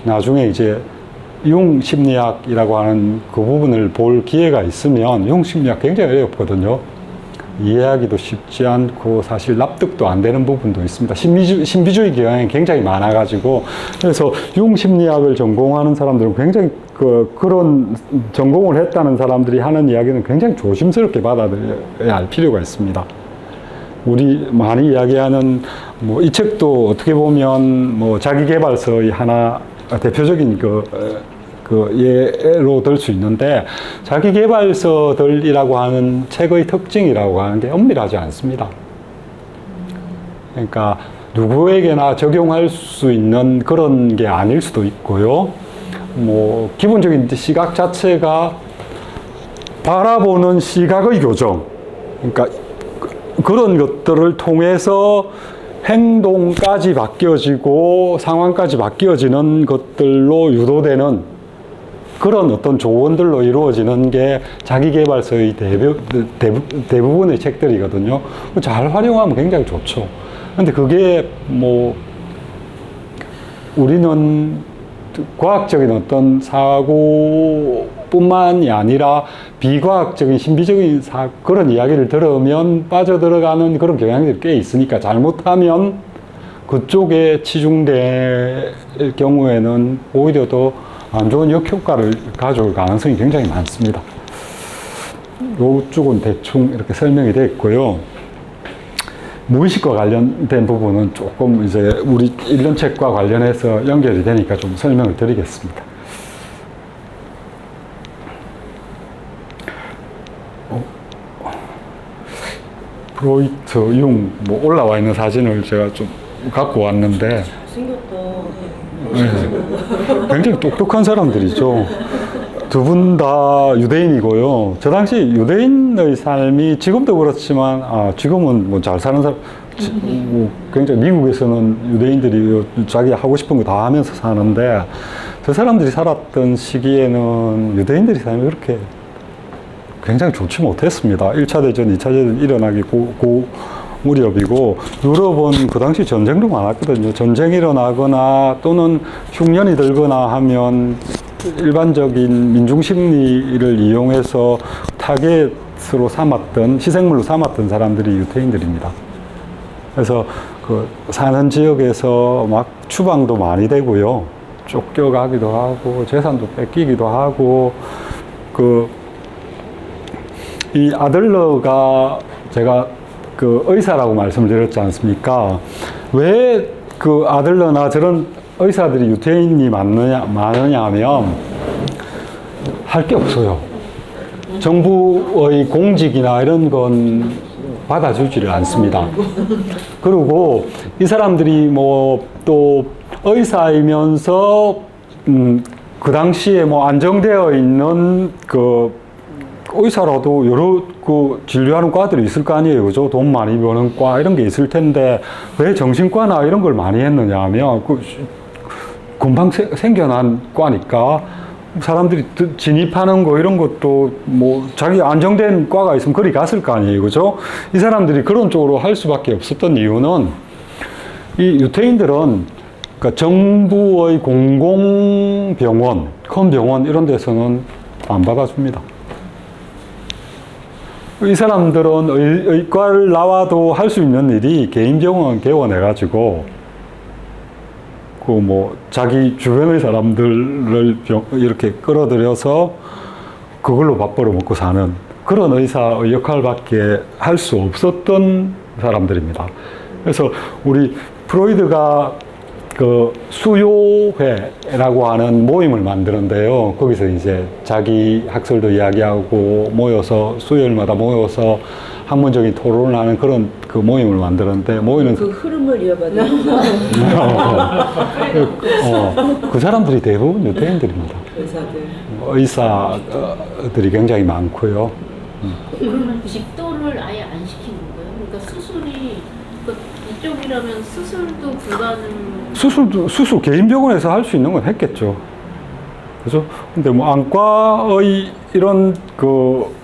나중에 이제 융심리학이라고 하는 그 부분을 볼 기회가 있으면, 융심리학 굉장히 어렵거든요. 이해하기도 쉽지 않고 사실 납득도 안 되는 부분도 있습니다. 신비주의 경향이 굉장히 많아가지고, 그래서 융심리학을 전공하는 사람들은 굉장히 그런 전공을 했다는 사람들이 하는 이야기는 굉장히 조심스럽게 받아들여야 할 필요가 있습니다. 우리 많이 이야기하는 이 책도 어떻게 보면 자기계발서의 하나 대표적인 예로 들 수 있는데, 자기계발서들이라고 하는 책의 특징이라고 하는 게 엄밀하지 않습니다. 그러니까 누구에게나 적용할 수 있는 그런 게 아닐 수도 있고요. 기본적인 시각 자체가 바라보는 시각의 교정, 그러니까 그런 것들을 통해서 행동까지 바뀌어지고 상황까지 바뀌어지는 것들로 유도되는 그런 어떤 조언들로 이루어지는 게 자기계발서의 대부분의 책들이거든요. 잘 활용하면 굉장히 좋죠. 근데 그게 우리는 과학적인 어떤 사고뿐만이 아니라 비과학적인 신비적인 그런 이야기를 들으면 빠져들어가는 그런 경향들이 꽤 있으니까, 잘못하면 그쪽에 치중될 경우에는 오히려 더 안 좋은 역효과를 가져올 가능성이 굉장히 많습니다. 이쪽은 대충 이렇게 설명이 되어 있고요. 무의식과 관련된 부분은 조금 이제 우리 읽는 책과 관련해서 연결이 되니까 좀 설명을 드리겠습니다. 프로이트, 융, 뭐 올라와 있는 사진을 제가 좀 갖고 왔는데, 생겼다. 네. 굉장히 똑똑한 사람들이죠. 두 분 다 유대인이고요. 저 당시 유대인의 삶이 지금도 그렇지만, 지금은 뭐 잘 사는 사람, 뭐 굉장히 미국에서는 유대인들이 자기 하고 싶은 거 다 하면서 사는데, 저 사람들이 살았던 시기에는 유대인들이 삶이 그렇게 굉장히 좋지 못했습니다. 1차 대전, 2차 대전 일어나기 무렵이고, 유럽은 그 당시 전쟁도 많았거든요. 전쟁이 일어나거나 또는 흉년이 들거나 하면 일반적인 민중심리를 이용해서 타겟으로 삼았던, 희생물로 삼았던 사람들이 유태인들입니다. 그래서 그 사는 지역에서 막 추방도 많이 되고요. 쫓겨가기도 하고, 재산도 뺏기기도 하고, 이 아들러가 제가 그 의사라고 말씀드렸지 않습니까? 왜 그 아들러나 저런 의사들이 유태인이 많으냐 하면 할 게 없어요. 정부의 공직이나 이런 건 받아주지를 않습니다. 그리고 이 사람들이 뭐 또 의사이면서 그 당시에 뭐 안정되어 있는 그 의사라도 여러 그 진료하는 과들이 있을 거 아니에요. 그죠? 돈 많이 버는 과 이런 게 있을 텐데 왜 정신과나 이런 걸 많이 했느냐 하면 금방 생겨난 과니까 사람들이 진입하는 거 이런 것도 뭐 자기 안정된 과가 있으면 거리 갔을 거 아니에요. 그죠? 이 사람들이 그런 쪽으로 할 수밖에 없었던 이유는 이 유태인들은 그러니까 정부의 공공병원, 큰 병원 이런 데서는 안 받아줍니다. 이 사람들은 의과를 나와도 할 수 있는 일이 개인 병원 개원해가지고 그 뭐 자기 주변의 사람들을 이렇게 끌어들여서 그걸로 밥 벌어 먹고 사는 그런 의사의 역할밖에 할 수 없었던 사람들입니다. 그래서 우리 프로이드가 그 수요회라고 하는 모임을 만드는데요. 거기서 이제 자기 학설도 이야기하고 모여서 수요일마다 모여서 학문적인 토론을 하는 그런 그 모임을 만드는데 모이는 그 흐름을 이어받는 그 사람들이 대부분 유태인들입니다. 의사들. 의사들이 굉장히 많고요. 그러면 집도를 아예 안 시킨 건가요? 그러니까 수술이 이쪽이라면 수술도 불가능. 수술 개인 병원에서 할 수 있는 건 했겠죠. 그죠? 근데 뭐 안과의 이런 그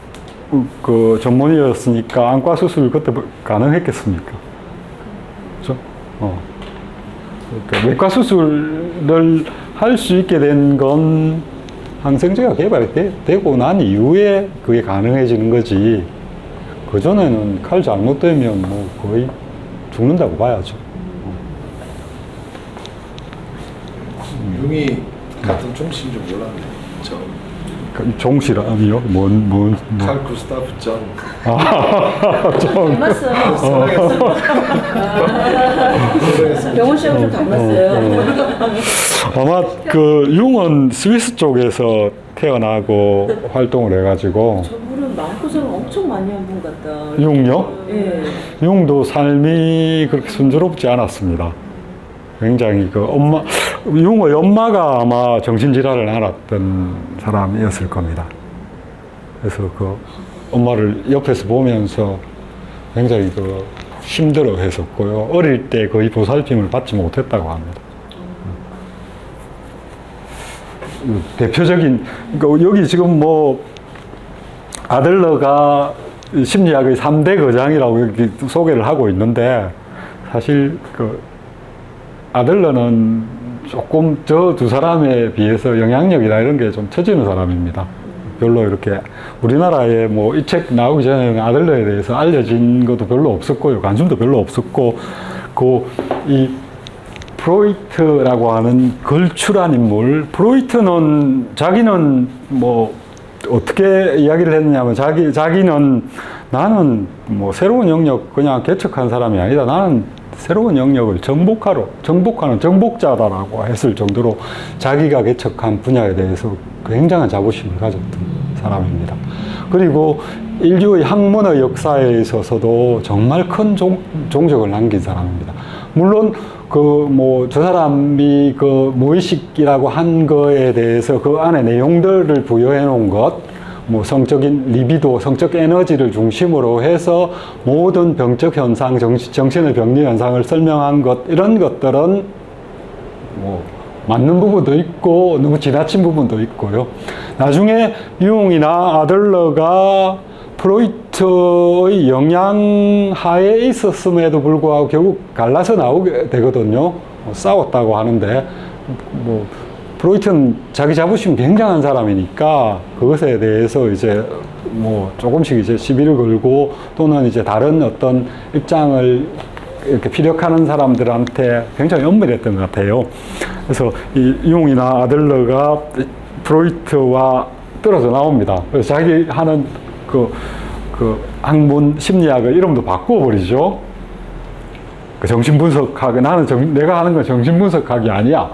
전문의였으니까 안과 수술 그때 가능했겠습니까? 그죠? 그러니까 외과 수술을 할 수 있게 된 건 항생제가 개발이 되고 난 이후에 그게 가능해지는 거지. 그전에는 칼 잘못되면 뭐 거의 죽는다고 봐야죠. 융이 같은 종씨인 줄 몰랐네요. 저 종씨라니요? 뭔. 칼 구스타프 정. 닮았어요. 병원 씨하고 좀 닮았어요. 아마 그 융은 스위스 쪽에서 태어나고 활동을 해가지고. 저분은 마음고생을 엄청 많이 한 분 같다. 융요? 예. 융도 삶이 그렇게 순조롭지 않았습니다. 굉장히 융의 엄마가 아마 정신질환을 앓았던 사람이었을 겁니다. 그래서 그 엄마를 옆에서 보면서 굉장히 힘들어 했었고요. 어릴 때 거의 보살핌을 받지 못했다고 합니다. 대표적인, 그러니까 여기 지금 뭐 아들러가 심리학의 3대 거장이라고 이렇게 소개를 하고 있는데 사실 아들러는 조금 저 두 사람에 비해서 영향력이나 이런 게 좀 처지는 사람입니다. 별로 이렇게 우리나라에 뭐 이 책 나오기 전에는 아들러에 대해서 알려진 것도 별로 없었고요. 관심도 별로 없었고, 이 프로이트라고 하는 걸출한 인물, 프로이트는 자기는 뭐 어떻게 이야기를 했느냐면 자기는 나는 뭐 새로운 영역 그냥 개척한 사람이 아니다. 나는 새로운 영역을 정복하는 정복자다라고 했을 정도로 자기가 개척한 분야에 대해서 굉장한 자부심을 가졌던 사람입니다. 그리고 인류의 학문의 역사에 있어서도 정말 큰 종적을 남긴 사람입니다. 물론 저 사람이 무의식이라고 한 거에 대해서 그 안에 내용들을 부여해 놓은 것, 성적인 리비도, 성적 에너지를 중심으로 해서 모든 병적 현상, 정신의 병리 현상을 설명한 것, 이런 것들은 맞는 부분도 있고 너무 지나친 부분도 있고요. 나중에 융이나 아들러가 프로이트의 영향하에 있었음에도 불구하고 결국 갈라서 나오게 되거든요. 싸웠다고 하는데 프로이트는 자기 자부심이 굉장한 사람이니까 그것에 대해서 이제 조금씩 이제 시비를 걸고 또는 이제 다른 어떤 입장을 이렇게 피력하는 사람들한테 굉장히 엄밀했던 것 같아요. 그래서 이 융이나 아들러가 프로이트와 떨어져 나옵니다. 그래서 자기 하는 학문 심리학의 이름도 바꿔버리죠. 정신분석학, 내가 하는 건 정신분석학이 아니야.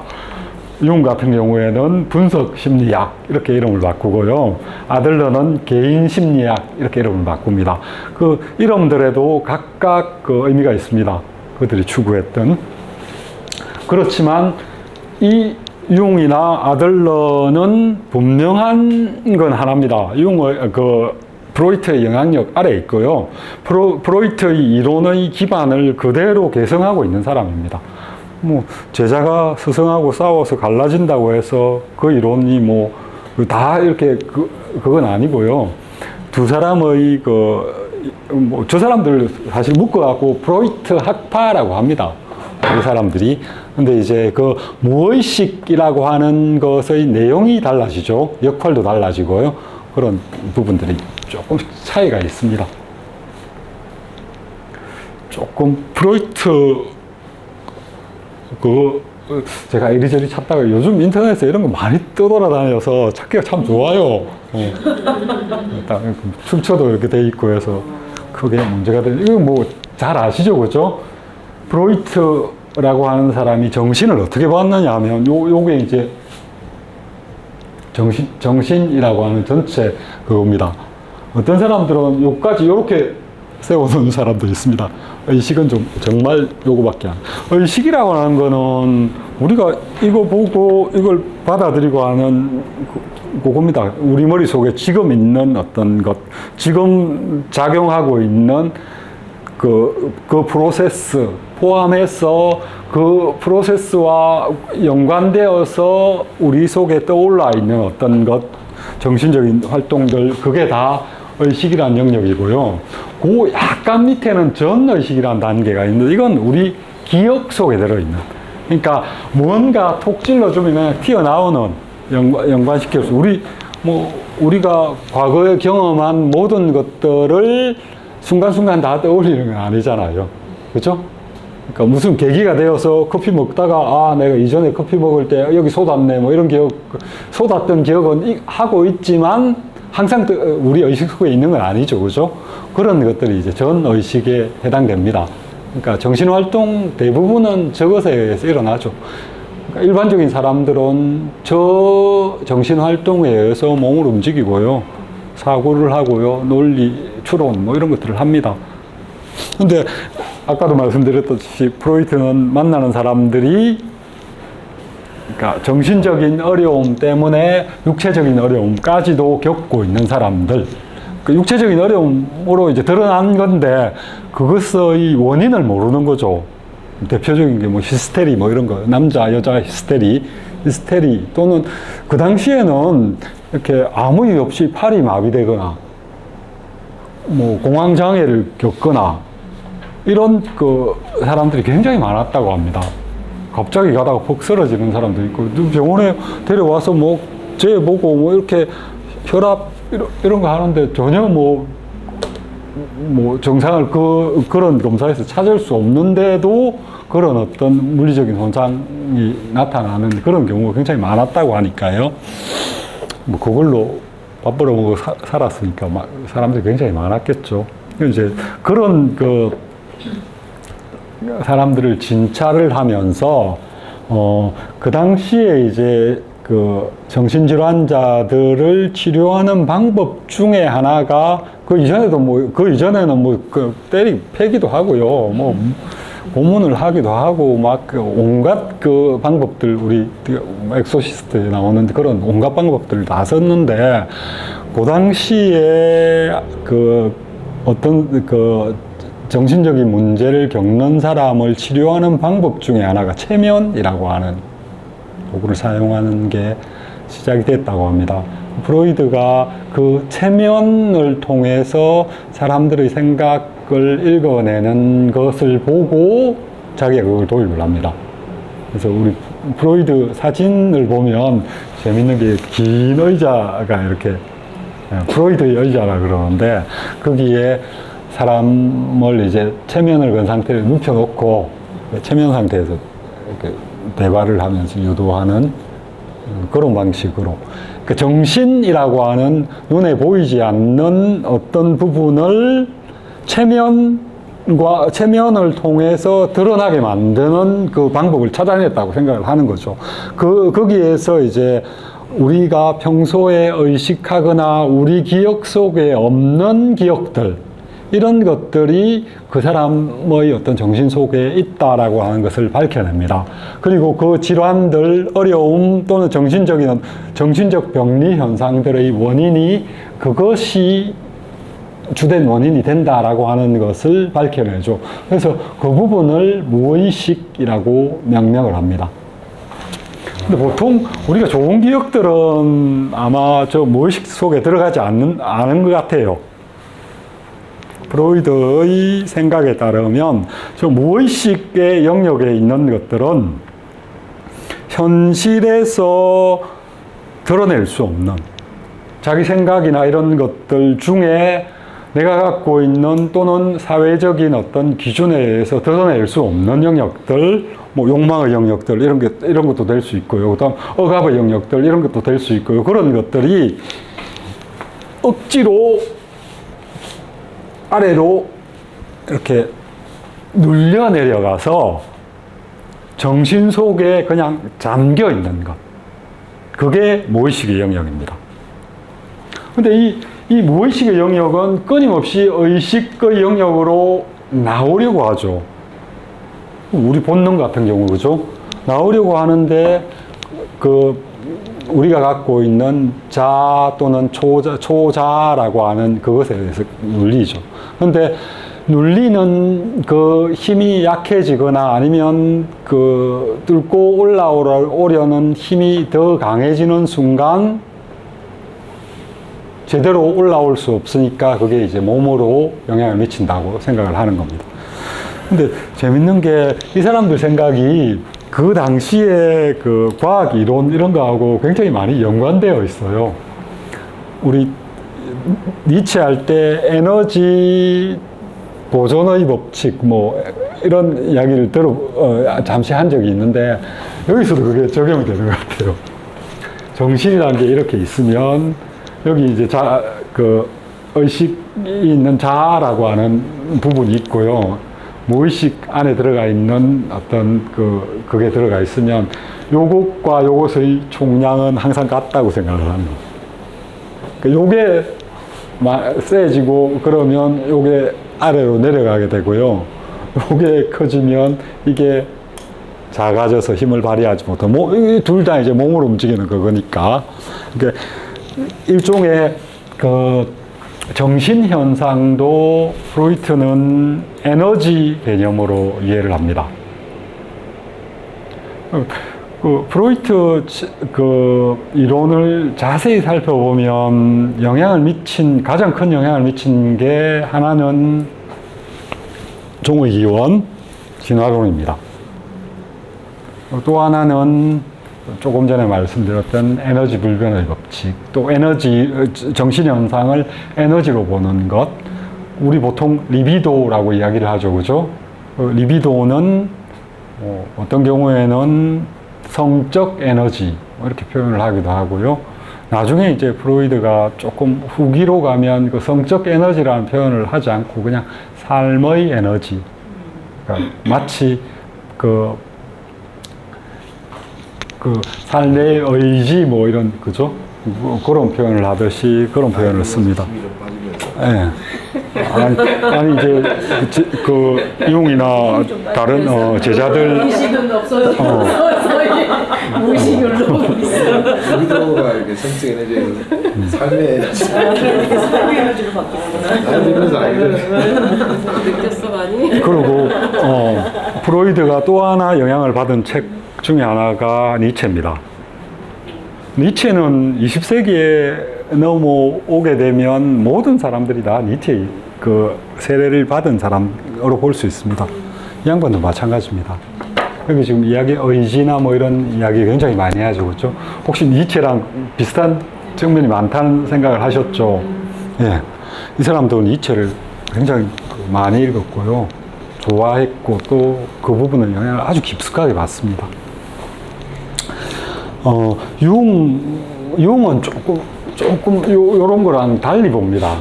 융 같은 경우에는 분석심리학 이렇게 이름을 바꾸고요. 아들러는 개인심리학 이렇게 이름을 바꿉니다. 그 이름들에도 각각 의미가 있습니다. 그들이 추구했던. 그렇지만 이 융이나 아들러는 분명한 건 하나입니다. 프로이트의 영향력 아래에 있고요. 프로이트의 이론의 기반을 그대로 계승하고 있는 사람입니다. 제자가 스승하고 싸워서 갈라진다고 해서 그 이론이 다 이렇게 그건 아니고요. 두 사람의 저 사람들 사실 묶어갖고 프로이트 학파라고 합니다. 그 사람들이. 근데 이제 무의식이라고 하는 것의 내용이 달라지죠. 역할도 달라지고요. 그런 부분들이 조금 차이가 있습니다. 조금 프로이트 제가 이리저리 찾다가 요즘 인터넷에 이런 거 많이 떠돌아다녀서 찾기가 참 좋아요. 출처도 이렇게 돼 있고 해서 크게 문제가 되는, 이거 잘 아시죠, 그죠? 프로이트라고 하는 사람이 정신을 어떻게 봤느냐 하면 요게 이제 정신이라고 하는 전체 그겁니다. 어떤 사람들은 요까지 요렇게 세워놓은 사람도 있습니다. 의식은 정말 요거밖에 안. 의식이라고 하는 거는 우리가 이거 보고 이걸 받아들이고 하는 그겁니다. 우리 머릿속에 지금 있는 어떤 것, 지금 작용하고 있는 그 프로세스 포함해서 그 프로세스와 연관되어서 우리 속에 떠올라 있는 어떤 것, 정신적인 활동들, 그게 다 의식이라는 영역이고요. 그 약간 밑에는 전의식이라는 단계가 있는데, 이건 우리 기억 속에 들어있는, 그러니까 뭔가 톡 찔러주면 그냥 튀어나오는, 연관시킬 수, 우리가 과거에 경험한 모든 것들을 순간순간 다 떠올리는 건 아니잖아요. 그죠? 그러니까 무슨 계기가 되어서 커피 먹다가 내가 이전에 커피 먹을 때 여기 쏟았네 이런 기억, 쏟았던 기억은 하고 있지만 항상 우리 의식 속에 있는 건 아니죠. 그죠? 그런 것들이 이제 전 의식에 해당됩니다. 그러니까 정신활동 대부분은 저것에 의해서 일어나죠. 그러니까 일반적인 사람들은 저 정신활동에 의해서 몸을 움직이고요. 사고를 하고요. 논리, 추론 이런 것들을 합니다. 근데 아까도 말씀드렸듯이 프로이트는 만나는 사람들이 그러니까 정신적인 어려움 때문에 육체적인 어려움까지도 겪고 있는 사람들, 그 육체적인 어려움으로 이제 드러난 건데 그것의 원인을 모르는 거죠. 대표적인 게 히스테리 이런 거, 남자 여자 히스테리 또는 그 당시에는 이렇게 아무 이유 없이 팔이 마비되거나 공황장애를 겪거나 이런 사람들이 굉장히 많았다고 합니다. 갑자기 가다가 퍽 쓰러지는 사람도 있고, 병원에 데려와서 재보고 이렇게 혈압 이런 거 하는데 전혀 정상을 그런 검사에서 찾을 수 없는데도 그런 어떤 물리적인 손상이 나타나는 그런 경우가 굉장히 많았다고 하니까요. 그걸로 밥 벌어먹고 살았으니까 사람들이 굉장히 많았겠죠. 이제 그런 사람들을 진찰을 하면서 그 당시에 이제 그 정신질환자들을 치료하는 방법 중에 하나가 그 이전에는 그 패기도 하고요. 뭐 고문을 하기도 하고 막 온갖 그 방법들 우리 엑소시스트에 나오는 그런 온갖 방법들을 다 썼는데 그 당시에 그 어떤 그 정신적인 문제를 겪는 사람을 치료하는 방법 중에 하나가 체면이라고 하는 도구를 사용하는 게 시작이 됐다고 합니다. 프로이드가 그 체면을 통해서 사람들의 생각을 읽어내는 것을 보고 자기가 그걸 도입을 합니다. 그래서 우리 프로이드 사진을 보면 재밌는 게 긴 의자가 이렇게 프로이드의 의자라 그러는데 거기에 사람을 이제 체면을 건 상태로 눕혀놓고 체면 상태에서 이렇게 대화를 하면서 유도하는 그런 방식으로 그 정신이라고 하는 눈에 보이지 않는 어떤 부분을 체면을 통해서 드러나게 만드는 그 방법을 찾아냈다고 생각을 하는 거죠. 거기에서 이제 우리가 평소에 의식하거나 우리 기억 속에 없는 기억들, 이런 것들이 그 사람의 어떤 정신 속에 있다라고 하는 것을 밝혀냅니다. 그리고 그 질환들, 어려움 또는 정신적 병리 현상들의 원인이 그것이 주된 원인이 된다라고 하는 것을 밝혀내죠. 그래서 그 부분을 무의식이라고 명명을 합니다. 근데 보통 우리가 좋은 기억들은 아마 저 무의식 속에 들어가지 않은 것 같아요. 프로이드의 생각에 따르면 저 무의식의 영역에 있는 것들은 현실에서 드러낼 수 없는 자기 생각이나 이런 것들 중에 내가 갖고 있는 또는 사회적인 어떤 기준에 의해서 드러낼 수 없는 영역들, 뭐 욕망의 영역들 이런 것도 될 수 있고요. 그다음 억압의 영역들 이런 것도 될 수 있고요. 그런 것들이 억지로 아래로 이렇게 눌려 내려가서 정신 속에 그냥 잠겨 있는 것. 그게 무의식의 영역입니다. 근데 이 무의식의 영역은 끊임없이 의식의 영역으로 나오려고 하죠. 우리 본능 같은 경우, 그죠? 나오려고 하는데, 우리가 갖고 있는 자 또는 초자라고 하는 그것에 대해서 눌리죠. 근데 눌리는 그 힘이 약해지거나 아니면 그 뚫고 올라오려는 힘이 더 강해지는 순간 제대로 올라올 수 없으니까 그게 이제 몸으로 영향을 미친다고 생각을 하는 겁니다. 근데 재밌는 게 이 사람들 생각이 그 당시에 그 과학 이론 이런 거하고 굉장히 많이 연관되어 있어요. 우리 니체 할 때 에너지 보존의 법칙 뭐 이런 이야기를 잠시 한 적이 있는데 여기서도 그게 적용이 되는 것 같아요. 정신이라는 게 이렇게 있으면 여기 이제 의식이 있는 자아라고 하는 부분이 있고요. 무의식 안에 들어가 있는 어떤 그게 들어가 있으면 요것과 요것의 총량은 항상 같다고 생각을 합니다. 요게 세지고 그러면 요게 아래로 내려가게 되고요. 요게 커지면 이게 작아져서 힘을 발휘하지 못하고 둘 다 이제 몸으로 움직이는 거니까. 그러니까 일종의 정신 현상도 프로이트는 에너지 개념으로 이해를 합니다. 프로이트 이론을 자세히 살펴보면 가장 큰 영향을 미친 게 하나는 종의기원 진화론입니다. 또 하나는 조금 전에 말씀드렸던 에너지 불변의 법칙, 또 정신현상을 에너지로 보는 것, 우리 보통 리비도라고 이야기를 하죠, 그죠? 리비도는 어떤 경우에는 성적 에너지, 이렇게 표현을 하기도 하고요. 나중에 이제 프로이드가 조금 후기로 가면 그 성적 에너지라는 표현을 하지 않고 그냥 삶의 에너지, 그러니까 마치 삶의 의지 뭐 이런 그죠? 뭐 그런 표현을 하듯이 그런 표현을 씁니다. 힘이 좀 빠지면서. 예. 아니 이제 그 융이나 다른 제자들 의식은 없어요. 의식이 올라오고 있어요. 위도가 이렇게 성적 에너지에서 삶의 사회 에너지로 바뀌는 나이 들면서 알게 되는 느꼈어 많이? 그리고 프로이드가 또 하나 영향을 받은 책 중에 하나가 니체입니다. 니체는 20세기에 넘어오게 되면 모든 사람들이 다 니체의 그 세례를 받은 사람으로 볼 수 있습니다. 이 양반도 마찬가지입니다. 여기 지금 이야기 의지나 뭐 이런 이야기 굉장히 많이 하죠, 그렇죠? 혹시 니체랑 비슷한 측면이 많다는 생각을 하셨죠? 예, 이 사람도 니체를 굉장히 많이 읽었고요, 좋아했고 또 그 부분을 영향을 아주 깊숙하게 받습니다. 융은 조금 요런 거랑 달리 봅니다.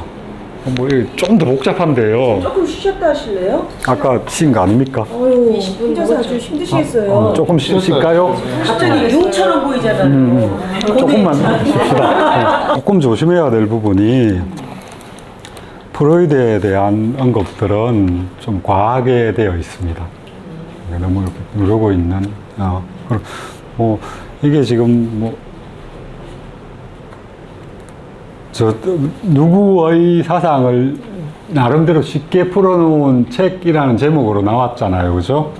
뭐 좀 더 복잡한데요. 조금 쉬셨다 하실래요? 아까 쉰 거 아닙니까? 어휴, 혼자서 아주 힘드시겠어요. 조금 쉴까요? 갑자기 용처럼 보이잖아요. 조금만 쉽시다. 조금 조심해야 될 부분이 프로이드에 대한 언급들은 좀 과하게 되어 있습니다. 너무 이렇게 누르고 있는 뭐 이게 지금 누구의 사상을 나름대로 쉽게 풀어놓은 책이라는 제목으로 나왔잖아요, 그죠?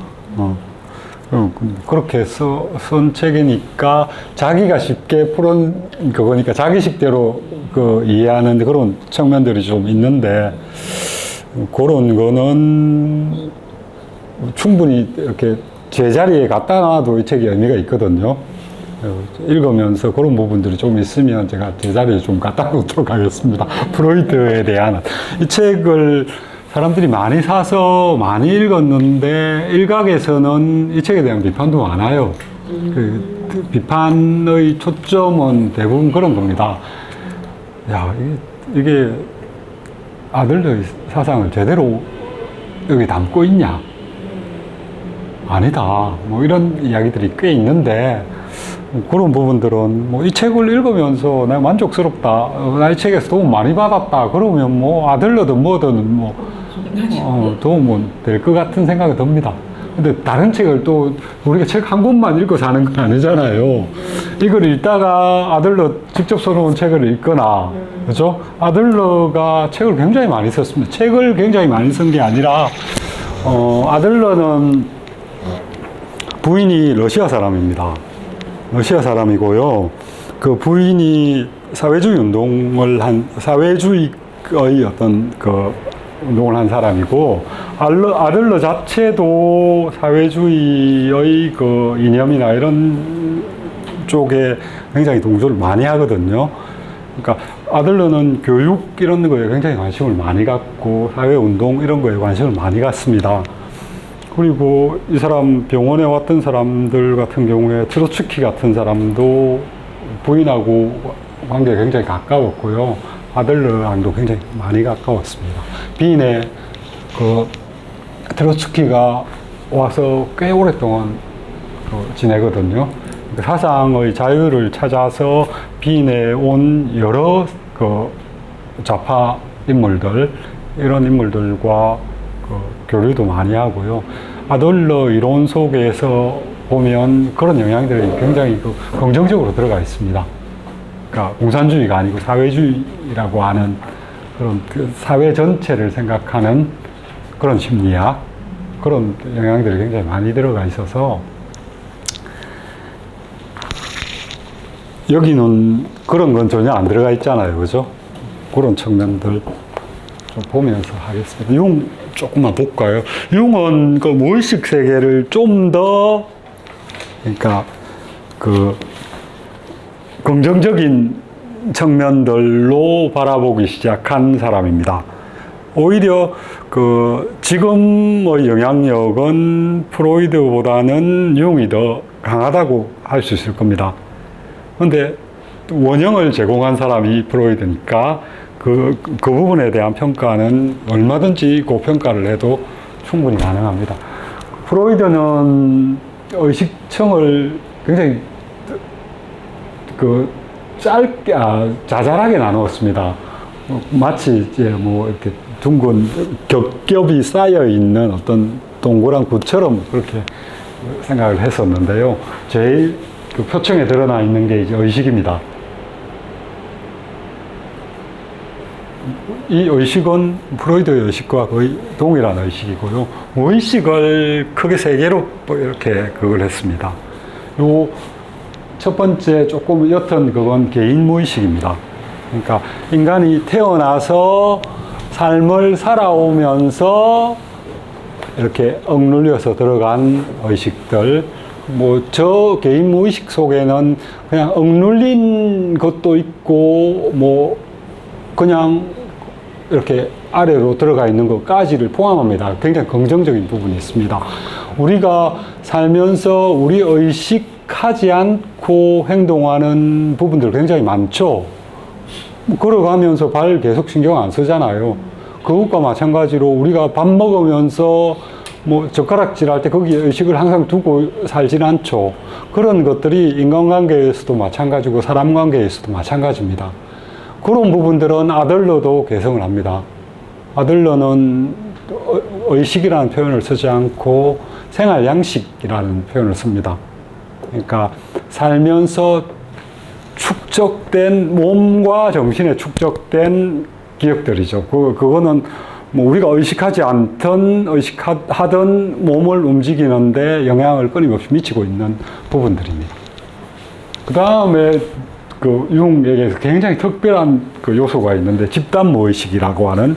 그렇게 쓴 책이니까 자기가 쉽게 풀은 그거니까 자기식대로 이해하는 그런 측면들이 좀 있는데 그런 거는 충분히 이렇게 제자리에 갖다 놔도 이 책이 의미가 있거든요. 읽으면서 그런 부분들이 좀 있으면 제가 제자리에 좀 갖다 놓도록 하겠습니다. 프로이드에 대한 이 책을 사람들이 많이 사서 많이 읽었는데 일각에서는 이 책에 대한 비판도 많아요. 그 비판의 초점은 대부분 그런 겁니다. 야, 이게 아들의 사상을 제대로 여기 담고 있냐? 아니다. 뭐 이런 이야기들이 꽤 있는데 그런 부분들은 뭐 이 책을 읽으면서 내가 만족스럽다, 나 이 책에서 도움 많이 받았다 그러면 뭐 아들러든 뭐든 도움은 될 것 같은 생각이 듭니다. 근데 다른 책을 또 우리가 책 한 권만 읽고 사는 건 아니잖아요. 이걸 읽다가 아들러 직접 써놓은 책을 읽거나, 그죠? 아들러가 책을 굉장히 많이 썼습니다. 책을 굉장히 많이 쓴 게 아니라 아들러는 부인이 러시아 사람입니다. 러시아 사람이고요. 그 부인이 사회주의 사회주의의 어떤 운동을 한 사람이고, 아들러 자체도 사회주의의 이념이나 이런 쪽에 굉장히 동조를 많이 하거든요. 그러니까 아들러는 교육 이런 거에 굉장히 관심을 많이 갖고, 사회운동 이런 거에 관심을 많이 갖습니다. 그리고 이 사람 병원에 왔던 사람들 같은 경우에 트로츠키 같은 사람도 부인하고 관계가 굉장히 가까웠고요. 아들러랑도 굉장히 많이 가까웠습니다. 빈에 트로츠키가 와서 꽤 오랫동안 지내거든요. 사상의 자유를 찾아서 빈에 온 여러 좌파 인물들, 이런 인물들과 교류도 많이 하고요. 아들러 이론 속에서 보면 그런 영향들이 굉장히 긍정적으로 들어가 있습니다. 그러니까 공산주의가 아니고 사회주의라고 하는 그런 사회 전체를 생각하는 그런 심리학, 그런 영향들이 굉장히 많이 들어가 있어서 여기는 그런 건 전혀 안 들어가 있잖아요, 그죠? 그런 측면들 좀 보면서 하겠습니다. 융 조금만 볼까요? 융은 그 무의식 세계를 좀 더, 그러니까 긍정적인 측면들로 바라보기 시작한 사람입니다. 오히려 지금의 영향력은 프로이드보다는 융이 더 강하다고 할 수 있을 겁니다. 그런데 원형을 제공한 사람이 프로이드니까 그 부분에 대한 평가는 얼마든지 고평가를 해도 충분히 가능합니다. 프로이드는 의식청을 굉장히 그 짧게, 자잘하게 나누었습니다. 마치 이제 뭐 이렇게 둥근 겹겹이 쌓여 있는 어떤 동그란 구처럼 그렇게 생각을 했었는데요. 제일 그 표층에 드러나 있는 게 이제 의식입니다. 이 의식은 프로이드의 의식과 거의 동일한 의식이고요. 무의식을 크게 세 개로 이렇게 그걸 했습니다. 요 첫 번째 조금 옅은 그건 개인 무의식입니다. 그러니까 인간이 태어나서 삶을 살아오면서 이렇게 억눌려서 들어간 의식들, 뭐 저 개인 무의식 속에는 그냥 억눌린 것도 있고 뭐 그냥 이렇게 아래로 들어가 있는 것까지를 포함합니다. 굉장히 긍정적인 부분이 있습니다. 우리가 살면서 우리 의식하지 않고 행동하는 부분들 굉장히 많죠. 걸어가면서 발 계속 신경 안 쓰잖아요. 그것과 마찬가지로 우리가 밥 먹으면서 뭐 젓가락질 할 때 거기에 의식을 항상 두고 살진 않죠. 그런 것들이 인간관계에서도 마찬가지고 사람 관계에서도 마찬가지입니다. 그런 부분들은 아들러도 개성을 합니다. 아들러는 의식이라는 표현을 쓰지 않고 생활 양식이라는 표현을 씁니다. 그러니까 살면서 축적된 몸과 정신에 축적된 기억들이죠. 그거는 뭐 우리가 의식하지 않던 의식하던 몸을 움직이는데 영향을 끊임없이 미치고 있는 부분들입니다. 그 다음에 그 융에게서 굉장히 특별한 그 요소가 있는데 집단 무의식이라고 하는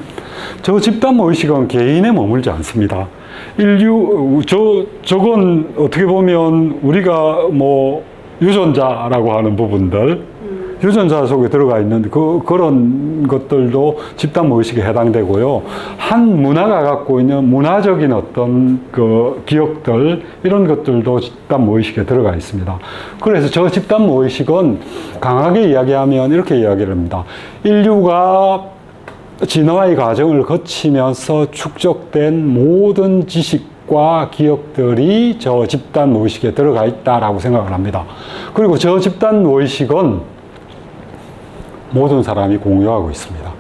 저 집단 무의식은 개인에 머물지 않습니다. 저건 어떻게 보면 우리가 뭐 유전자라고 하는 부분들, 유전자 속에 들어가 있는 그런 것들도 집단 무의식에 해당되고요. 한 문화가 갖고 있는 문화적인 어떤 그 기억들, 이런 것들도 집단 무의식에 들어가 있습니다. 그래서 저 집단 무의식은 강하게 이야기하면 이렇게 이야기를 합니다. 인류가 진화의 과정을 거치면서 축적된 모든 지식과 기억들이 저 집단 무의식에 들어가 있다라고 생각을 합니다. 그리고 저 집단 무의식은 모든 사람이 공유하고 있습니다.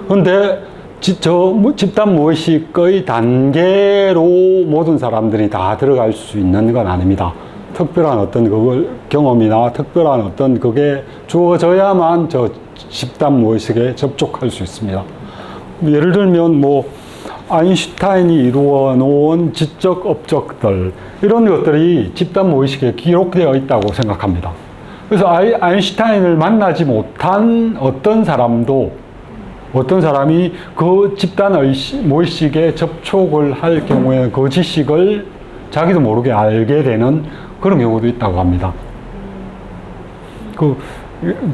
그런데 저 집단 무의식의 단계로 모든 사람들이 다 들어갈 수 있는 건 아닙니다. 특별한 어떤 그걸 경험이나 특별한 어떤 그게 주어져야만 저 집단 무의식에 접촉할 수 있습니다. 예를 들면 뭐 아인슈타인이 이루어 놓은 지적 업적들, 이런 것들이 집단 무의식에 기록되어 있다고 생각합니다. 그래서 아인슈타인을 만나지 못한 어떤 사람이 그 집단 무의식에 접촉을 할 경우에는 그 지식을 자기도 모르게 알게 되는 그런 경우도 있다고 합니다.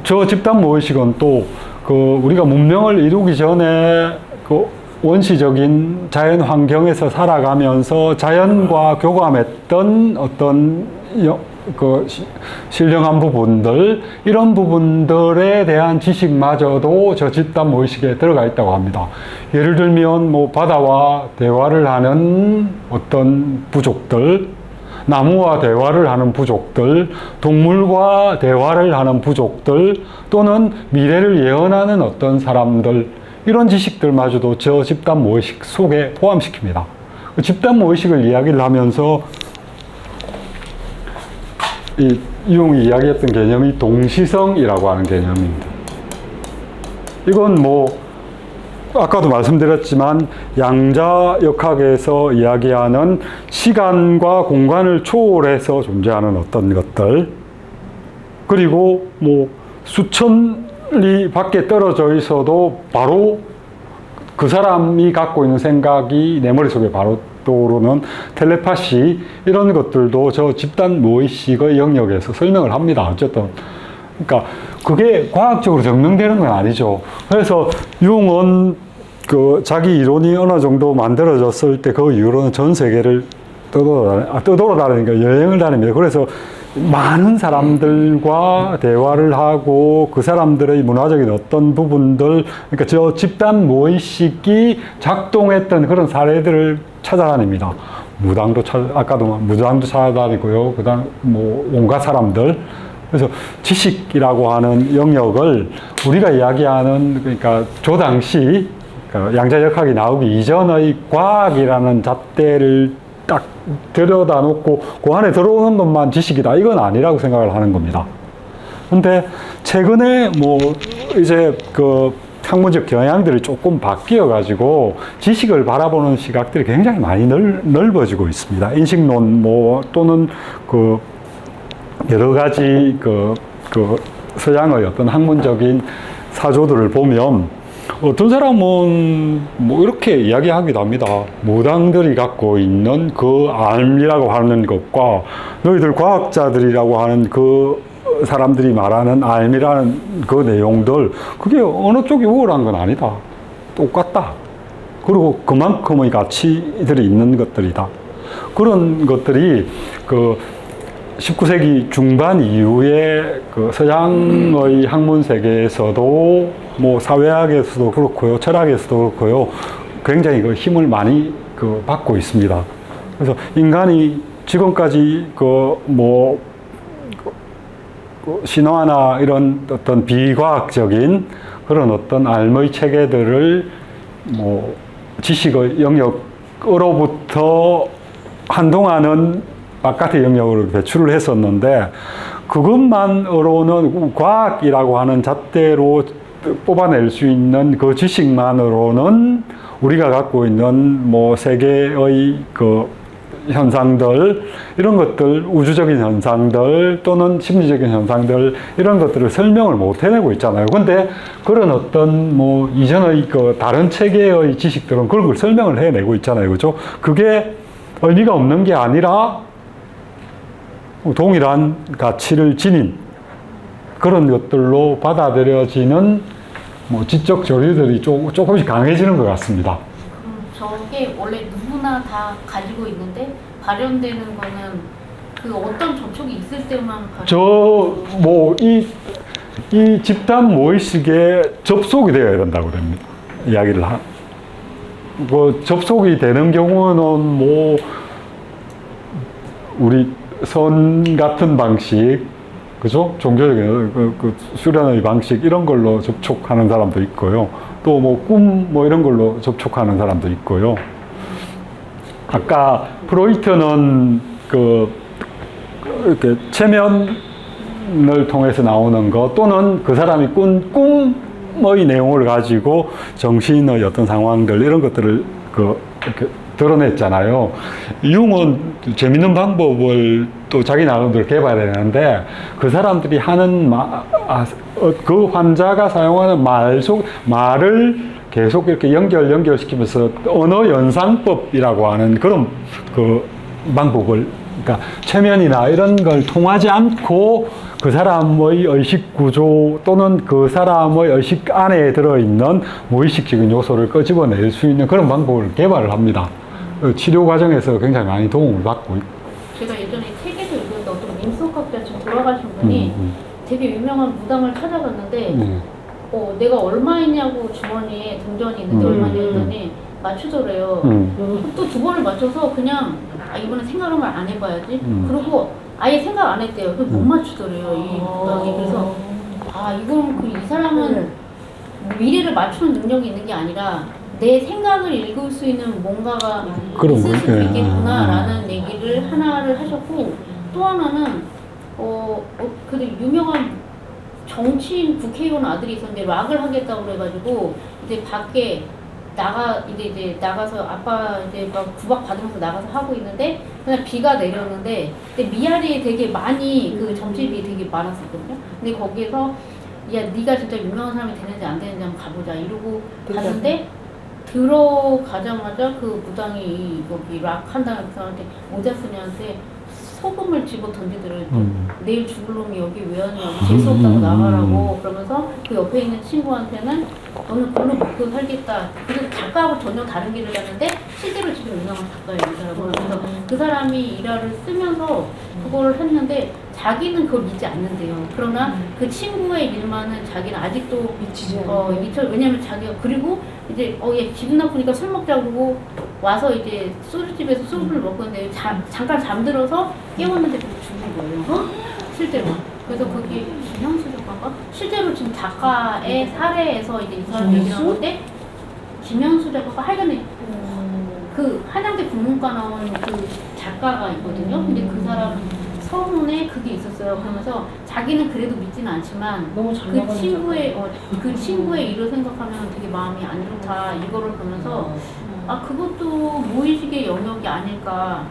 저 집단 무의식은 또 우리가 문명을 이루기 전에 원시적인 자연 환경에서 살아가면서 자연과 교감했던 어떤 신령한 부분들, 이런 부분들에 대한 지식마저도 저 집단 무의식에 들어가 있다고 합니다. 예를 들면 뭐 바다와 대화를 하는 어떤 부족들, 나무와 대화를 하는 부족들, 동물과 대화를 하는 부족들, 또는 미래를 예언하는 어떤 사람들, 이런 지식들마저도 저 집단 무의식 속에 포함시킵니다. 집단 무의식을 이야기를 하면서 융이 이야기했던 개념이 동시성이라고 하는 개념입니다. 이건 뭐 아까도 말씀드렸지만 양자역학에서 이야기하는 시간과 공간을 초월해서 존재하는 어떤 것들, 그리고 뭐 수천 리 밖에 떨어져 있어도 바로 그 사람이 갖고 있는 생각이 내 머릿속에 바로 떠오르는 텔레파시, 이런 것들도 저 집단 무의식의 영역에서 설명을 합니다. 어쨌든 그러니까 그게 과학적으로 증명되는 건 아니죠. 그래서 융은 자기 이론이 어느 정도 만들어졌을 때 그 이후로는 전 세계를 떠돌아다니니까 여행을 다닙니다. 그래서 많은 사람들과 대화를 하고 그 사람들의 문화적인 어떤 부분들, 그러니까 저 집단 무의식이 작동했던 그런 사례들을 찾아다닙니다. 아까도 무당도 찾아다니고요. 그다음 뭐 온갖 사람들, 그래서 지식이라고 하는 영역을 우리가 이야기하는 그러니까 저 당시 양자역학이 나오기 이전의 과학이라는 잣대를 딱 들여다 놓고 그 안에 들어오는 것만 지식이다. 이건 아니라고 생각을 하는 겁니다. 근데 최근에 뭐 이제 그 학문적 경향들이 조금 바뀌어 가지고 지식을 바라보는 시각들이 굉장히 많이 넓어지고 있습니다. 인식론 뭐 또는 그 여러 가지 그 서양의 어떤 학문적인 사조들을 보면 어떤 사람은 뭐 이렇게 이야기하기도 합니다. 무당들이 갖고 있는 그 알이라고 하는 것과 너희들 과학자들이라고 하는 그 사람들이 말하는 알미라는 그 내용들, 그게 어느 쪽이 우월한 건 아니다. 똑같다. 그리고 그만큼의 가치들이 있는 것들이다. 그런 것들이 그 19세기 중반 이후에 그 서양의 학문 세계에서도 뭐 사회학에서도 그렇고요, 철학에서도 그렇고요, 굉장히 그 힘을 많이 그 받고 있습니다. 그래서 인간이 지금까지 신화나 이런 어떤 비과학적인 그런 어떤 알의 체계들을 뭐 지식의 영역으로부터 한동안은 바깥의 영역으로 배출을 했었는데 그것만으로는 과학이라고 하는 잣대로 뽑아낼 수 있는 그 지식만으로는 우리가 갖고 있는 뭐 세계의 그 현상들, 이런 것들, 우주적인 현상들 또는 심리적인 현상들, 이런 것들을 설명을 못 해내고 있잖아요. 근데 그런 어떤 뭐 이전의 그 다른 체계의 지식들은 그걸 설명을 해내고 있잖아요. 그죠? 그게 의미가 없는 게 아니라 동일한 가치를 지닌 그런 것들로 받아들여지는 뭐 지적 조류들이 조금씩 강해지는 것 같습니다. 저게 원래 누구나 다 가지고 있는데 발현되는 거는 그 어떤 접촉이 있을 때만 이 집단 무의식에 접속이 되어야 된다고 그럽니다. 이야기를 그 접속이 되는 경우는 뭐 우리 선 같은 방식, 그죠? 종교적인 수련의 방식 이런 걸로 접촉하는 사람도 있고요. 또 뭐 꿈 뭐 이런 걸로 접촉하는 사람도 있고요. 아까 프로이트는 이렇게 체면을 통해서 나오는 것 또는 그 사람이 꿈의 내용을 가지고 정신의 어떤 상황들 이런 것들을 이렇게 드러냈잖아요. 융은 재밌는 방법을 또 자기 나름대로 개발해내는데 그 사람들이 하는 그 환자가 사용하는 말을 계속 이렇게 연결시키면서 언어 연상법이라고 하는 그런 그 방법을, 그러니까 최면이나 이런 걸 통하지 않고 그 사람의 의식 구조 또는 그 사람의 의식 안에 들어있는 무의식적인 요소를 끄집어낼 수 있는 그런 방법을 개발을 합니다. 치료 과정에서 굉장히 많이 도움을 받고 있고. 제가 예전에 책에도 읽었는데 어떤 민속학자 지금 돌아가신 분이 되게 유명한 무당을 찾아갔는데 내가 얼마 있냐고 주머니에 동전이 있는데 얼마 있냐더니 맞추더래요. 또 두 번을 맞춰서 그냥 이번에 생각을 안 해봐야지. 그리고 아예 생각 안 했대요. 못 맞추더래요, 이 무당이. 그래서 이건 이 사람은 미래를 맞추는 능력이 있는 게 아니라 내 생각을 읽을 수 있는 뭔가가 있을 수 있겠구나라는 얘기를 하나를 하셨고, 또 하나는 그 유명한 정치인 국회의원 아들이 있었는데 락을 하겠다고 그래가지고 이제 밖에 나가서 아빠 이제 막 구박 받으면서 나가서 하고 있는데 그냥 비가 내렸는데 근데 미아리에 되게 많이 그 점집이 되게 많았었거든요. 근데 거기에서 네가 진짜 유명한 사람이 되는지 안 되는지 한번 가보자 이러고 갔는데 들어가자마자 그 무당이 거기 락 한다는 그 사람한테 모자쓰니한테 소금을 집어 던지더래요. 내일 죽을 놈이 여기 왜 왔냐고, 재수없다고 나가라고. 그러면서 그 옆에 있는 친구한테는 너는 그걸로 먹고 살겠다. 그래서 작가하고 전혀 다른 길을 갔는데 실제로 지금 유명한 작가예요, 이 사람은. 그래서 그 사람이 일화를 쓰면서 그걸 했는데 자기는 그걸 믿지 않는데요. 그러나 그 친구의 일만은 자기는 아직도 왜냐면 자기가 그리고 이제 얘 기분 나쁘니까 술 먹자 그러고 와서 이제 소주집에서 술을 먹고 있는데 잠깐 잠들어서 깨웠는데 죽은 거예요. 실제로. 그래서 그게 김현수 작가가 실제로 지금 작가의 사례에서 이제 이 사람 얘기를 한 건데 김현수 작가가 하여간에 그 한양대 국문과 나온 그 작가가 있거든요. 근데 그 사람 서문에 그게 있었어요. 그러면서 자기는 그래도 믿지는 않지만 너무 잘 그 나가는 친구의 그 친구의 일을 생각하면 되게 마음이 안 좋다 이거를 보면서 아 그것도 무의식의 영역이 아닐까.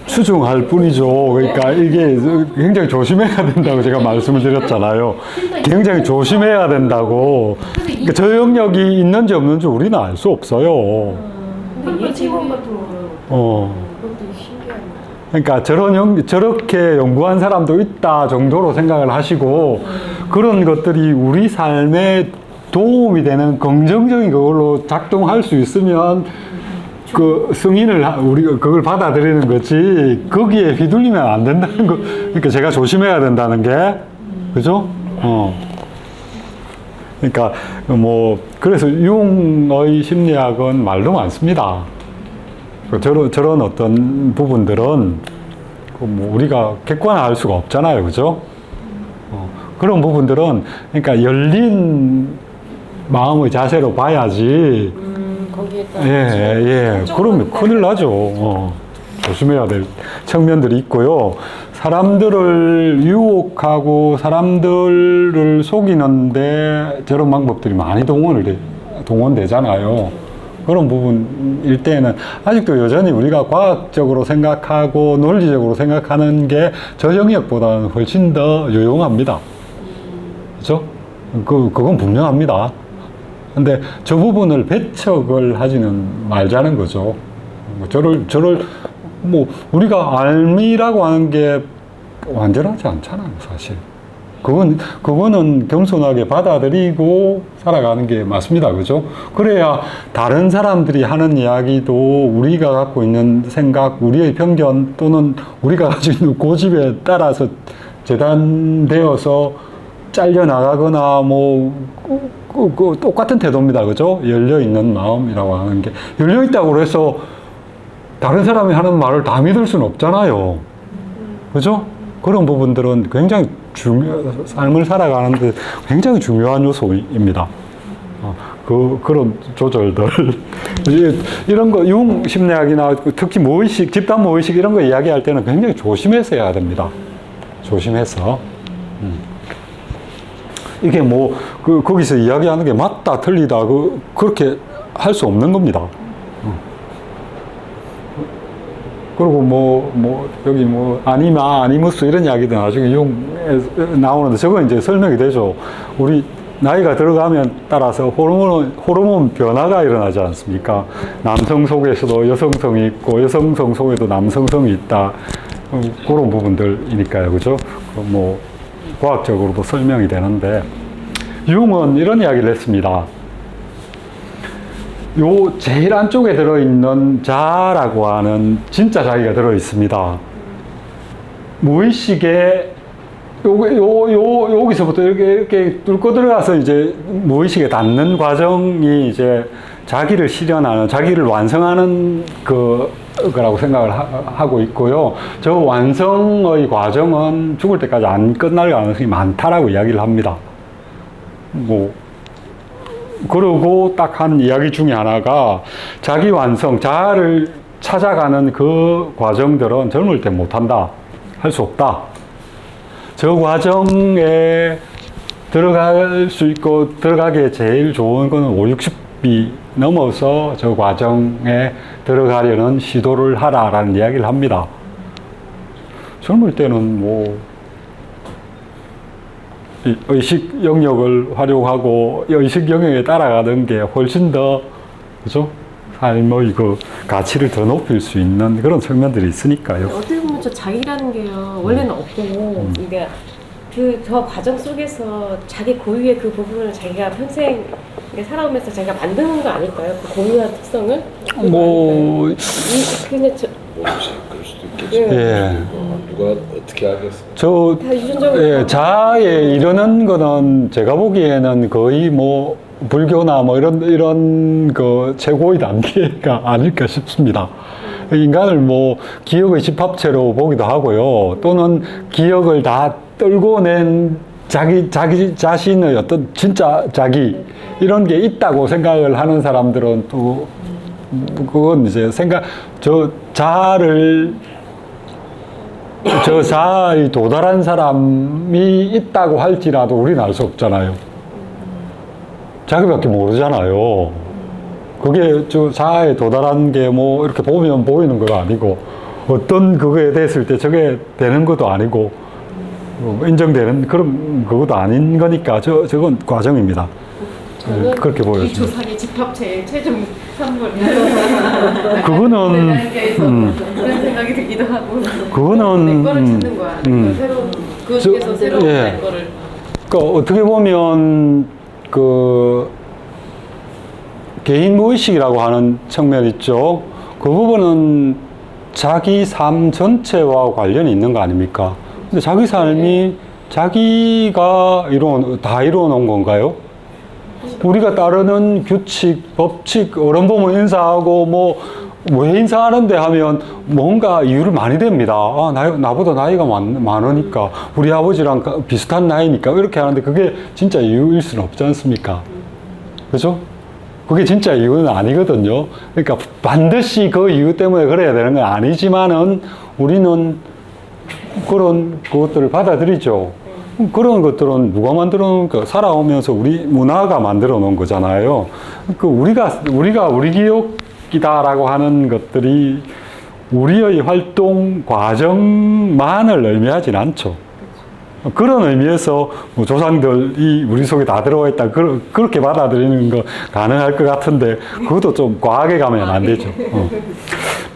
추중할 뿐이죠. 그러니까 이게 굉장히 조심해야 된다고 제가 말씀을 드렸잖아요. 굉장히 조심해야 된다고. 그러니까 저 영역이 있는지 없는지 우리는 알 수 없어요. 근데 예지원 같은 거는 그것도 신기한 거. 그러니까 저렇게 연구한 사람도 있다 정도로 생각을 하시고 그런 것들이 우리 삶에 도움이 되는 긍정적인 걸로 작동할 수 있으면 그 승인을 우리가 그걸 받아들이는 거지 거기에 휘둘리면 안 된다는 거. 그러니까 제가 조심해야 된다는 게 그죠? 그러니까 뭐 그래서 융의 심리학은 말도 많습니다. 저런 어떤 부분들은 뭐 우리가 객관화할 수가 없잖아요, 그죠? 그런 부분들은 그러니까 열린 마음의 자세로 봐야지. 거기에다 예. 그러면 큰일 나죠. 조심해야 될 측면들이 있고요. 사람들을 유혹하고 사람들을 속이는데 저런 방법들이 많이 동원되잖아요. 그런 부분일 때는 아직도 여전히 우리가 과학적으로 생각하고 논리적으로 생각하는 게 저 영역보다는 훨씬 더 유용합니다. 그죠? 그건 분명합니다. 근데 저 부분을 배척을 하지는 말자는 거죠. 뭐, 우리가 알미라고 하는 게 완전하지 않잖아요, 사실. 그거는 겸손하게 받아들이고 살아가는 게 맞습니다. 그죠? 그래야 다른 사람들이 하는 이야기도 우리가 갖고 있는 생각, 우리의 편견 또는 우리가 가지고 있는 고집에 따라서 재단되어서 잘려나가거나 똑같은 태도입니다. 그죠? 열려있는 마음이라고 하는 게. 열려있다고 해서 다른 사람이 하는 말을 다 믿을 수는 없잖아요. 그죠? 그런 부분들은 굉장히 삶을 살아가는데 굉장히 중요한 요소입니다. 그런 조절들. 이런 거, 융 심리학이나 특히 무의식, 집단 무의식 이런 거 이야기할 때는 굉장히 조심해서 해야 됩니다. 조심해서. 이게 뭐, 거기서 이야기하는 게 맞다, 틀리다, 그렇게 할 수 없는 겁니다. 그리고 여기 아니무스 이런 이야기도 나중에 융에 나오는데 저건 이제 설명이 되죠. 우리 나이가 들어가면 따라서 호르몬 변화가 일어나지 않습니까? 남성 속에서도 여성성이 있고 여성성 속에도 남성성이 있다. 그런 부분들이니까요. 그죠? 과학적으로도 설명이 되는데 융은 이런 이야기를 했습니다. 요 제일 안쪽에 들어있는 자라고 하는 진짜 자기가 들어있습니다. 무의식에 여기서부터 이렇게 뚫고 들어가서 이제 무의식에 닿는 과정이 이제 자기를 실현하는, 자기를 완성하는 거라고 생각을 하고 있고요. 저 완성의 과정은 죽을 때까지 안 끝날 가능성이 많다라고 이야기를 합니다. 그러고 딱 한 이야기 중에 하나가 자기 완성, 자아를 찾아가는 그 과정들은 젊을 때 못한다. 할 수 없다. 저 과정에 들어갈 수 있고 들어가기에 제일 좋은 거는 50, 60이 넘어서 저 과정에 들어가려는 시도를 하라라는 이야기를 합니다. 젊을 때는 의식 영역을 활용하고 의식 영역에 따라가는 게 훨씬 더, 그죠? 삶의 가치를 더 높일 수 있는 그런 측면들이 있으니까요. 어떻게 보면 저 자기라는 게요 원래는 없고 그러니까 저 과정 속에서 자기 고유의 그 부분을 자기가 평생 살아오면서 자기가 만드는 거 아닐까요? 그 고유한 특성을? 뭐, 근데 저 그럴 수도 있겠죠. 예. 누가 어떻게 하겠어요? 다 유전적으로 예, 자아에 이르는 거는 제가 보기에는 거의 불교나 이런 최고의 단계가 아닐까 싶습니다. 인간을 뭐 기억의 집합체로 보기도 하고요. 또는 기억을 다 떨고 낸 자기 자신의 어떤 진짜 자기 이런 게 있다고 생각을 하는 사람들은 또 그건 이제 저 자아에 도달한 사람이 있다고 할지라도 우리는 알 수 없잖아요. 자기밖에 모르잖아요. 그게 저 자아에 도달한 게 뭐 이렇게 보면 보이는 거가 아니고 어떤 그거에 됐을 때 저게 되는 것도 아니고 인정되는 그런 그것도 아닌 거니까 저건 과정입니다. 저는 그렇게 이 보여집니다. 조상의 집합체의 최종 산물. 그거는 그런 생각이 들기도 하고. 그거는 내 거를 찾는 거야. 새로운 그 중에서 새로운 내 거를. 그러니까 어떻게 보면 그 개인 무의식이라고 하는 측면 있죠. 그 부분은 자기 삶 전체와 관련이 있는 거 아닙니까? 근데 자기 삶이 자기가 다 이루어 놓은 건가요? 우리가 따르는 규칙, 법칙, 어른 보면 인사하고 왜 인사하는데 하면 뭔가 이유를 많이 댑니다. 아, 나보다 나이가 많으니까, 우리 아버지랑 비슷한 나이니까, 이렇게 하는데 그게 진짜 이유일 수는 없지 않습니까? 그죠? 그게 진짜 이유는 아니거든요. 그러니까 반드시 그 이유 때문에 그래야 되는 건 아니지만은 우리는 그런 것들을 받아들이죠. 그런 것들은 누가 만들어 놓은 거, 살아오면서 우리 문화가 만들어 놓은 거잖아요. 우리가 우리 기억이다라고 하는 것들이 우리의 활동 과정만을 의미하진 않죠. 그런 의미에서 조상들이 우리 속에 다 들어와 있다. 그렇게 받아들이는 거 가능할 것 같은데, 그것도 좀 과하게 가면 안 되죠.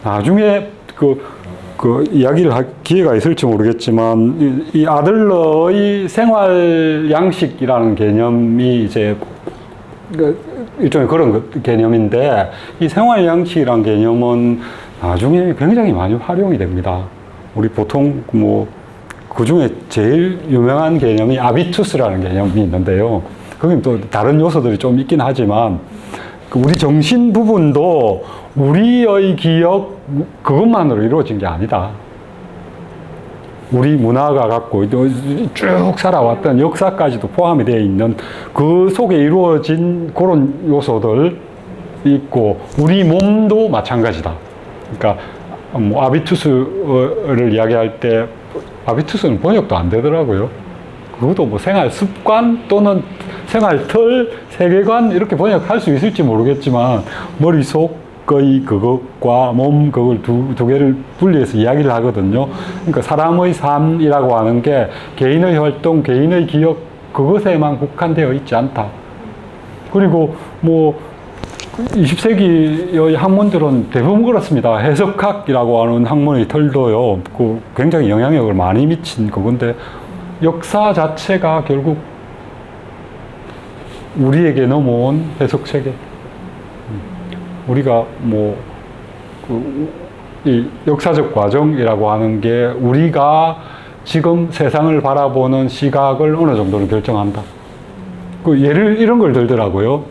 나중에 그 이야기를 할 기회가 있을지 모르겠지만, 이 아들러의 생활 양식이라는 개념이 이제 일종의 그런 개념인데, 이 생활 양식이라는 개념은 나중에 굉장히 많이 활용이 됩니다. 우리 보통 그 중에 제일 유명한 개념이 아비투스라는 개념이 있는데요. 거긴 또 다른 요소들이 좀 있긴 하지만, 우리 정신 부분도 우리의 기억 그것만으로 이루어진 게 아니다. 우리 문화가 갖고 쭉 살아왔던 역사까지도 포함이 되어 있는 그 속에 이루어진 그런 요소들 있고, 우리 몸도 마찬가지다. 그러니까 아비투스를 이야기할 때 아비투스는 번역도 안 되더라고요. 그것도 생활 습관 또는 생활 틀, 세계관 이렇게 번역할 수 있을지 모르겠지만, 머릿속의 그것과 몸 그걸 두 개를 분리해서 이야기를 하거든요. 그러니까 사람의 삶이라고 하는 게 개인의 활동, 개인의 기억 그것에만 국한되어 있지 않다. 그리고 20세기의 학문들은 대부분 그렇습니다. 해석학이라고 하는 학문의 틀도요, 굉장히 영향력을 많이 미친 그건데, 역사 자체가 결국 우리에게 넘어온 해석 체계. 우리가 이 역사적 과정이라고 하는 게 우리가 지금 세상을 바라보는 시각을 어느 정도는 결정한다. 이런 걸 들더라고요.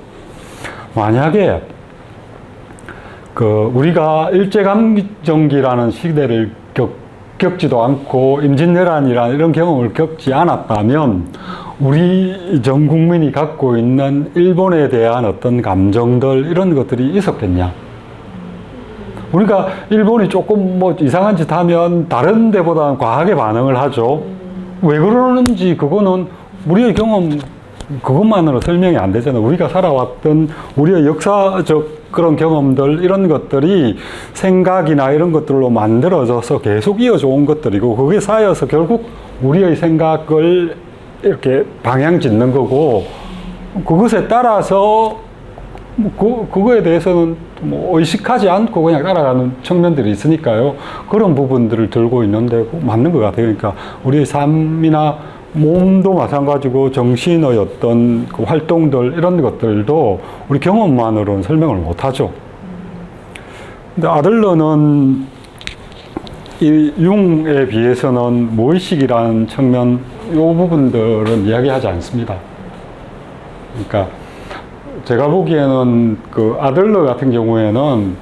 만약에 우리가 일제강점기라는 시대를 겪지도 않고 임진왜란이라는 이런 경험을 겪지 않았다면 우리 전 국민이 갖고 있는 일본에 대한 어떤 감정들 이런 것들이 있었겠냐. 우리가 일본이 조금 이상한 짓 하면 다른 데보다는 과하게 반응을 하죠. 왜 그러는지 그거는 우리의 경험 그것만으로 설명이 안 되잖아요. 우리가 살아왔던 우리의 역사적 그런 경험들 이런 것들이 생각이나 이런 것들로 만들어져서 계속 이어져 온 것들이고, 그게 쌓여서 결국 우리의 생각을 이렇게 방향 짓는 거고, 그것에 따라서 그거에 대해서는 의식하지 않고 그냥 따라가는 측면들이 있으니까요. 그런 부분들을 들고 있는데 맞는 것 같아요. 그러니까 우리의 삶이나 몸도 마찬가지고 정신의 어떤 활동들 이런 것들도 우리 경험만으로는 설명을 못하죠. 근데 아들러는 이 융에 비해서는 무의식이라는 측면 이 부분들은 이야기하지 않습니다. 그러니까 제가 보기에는 아들러 같은 경우에는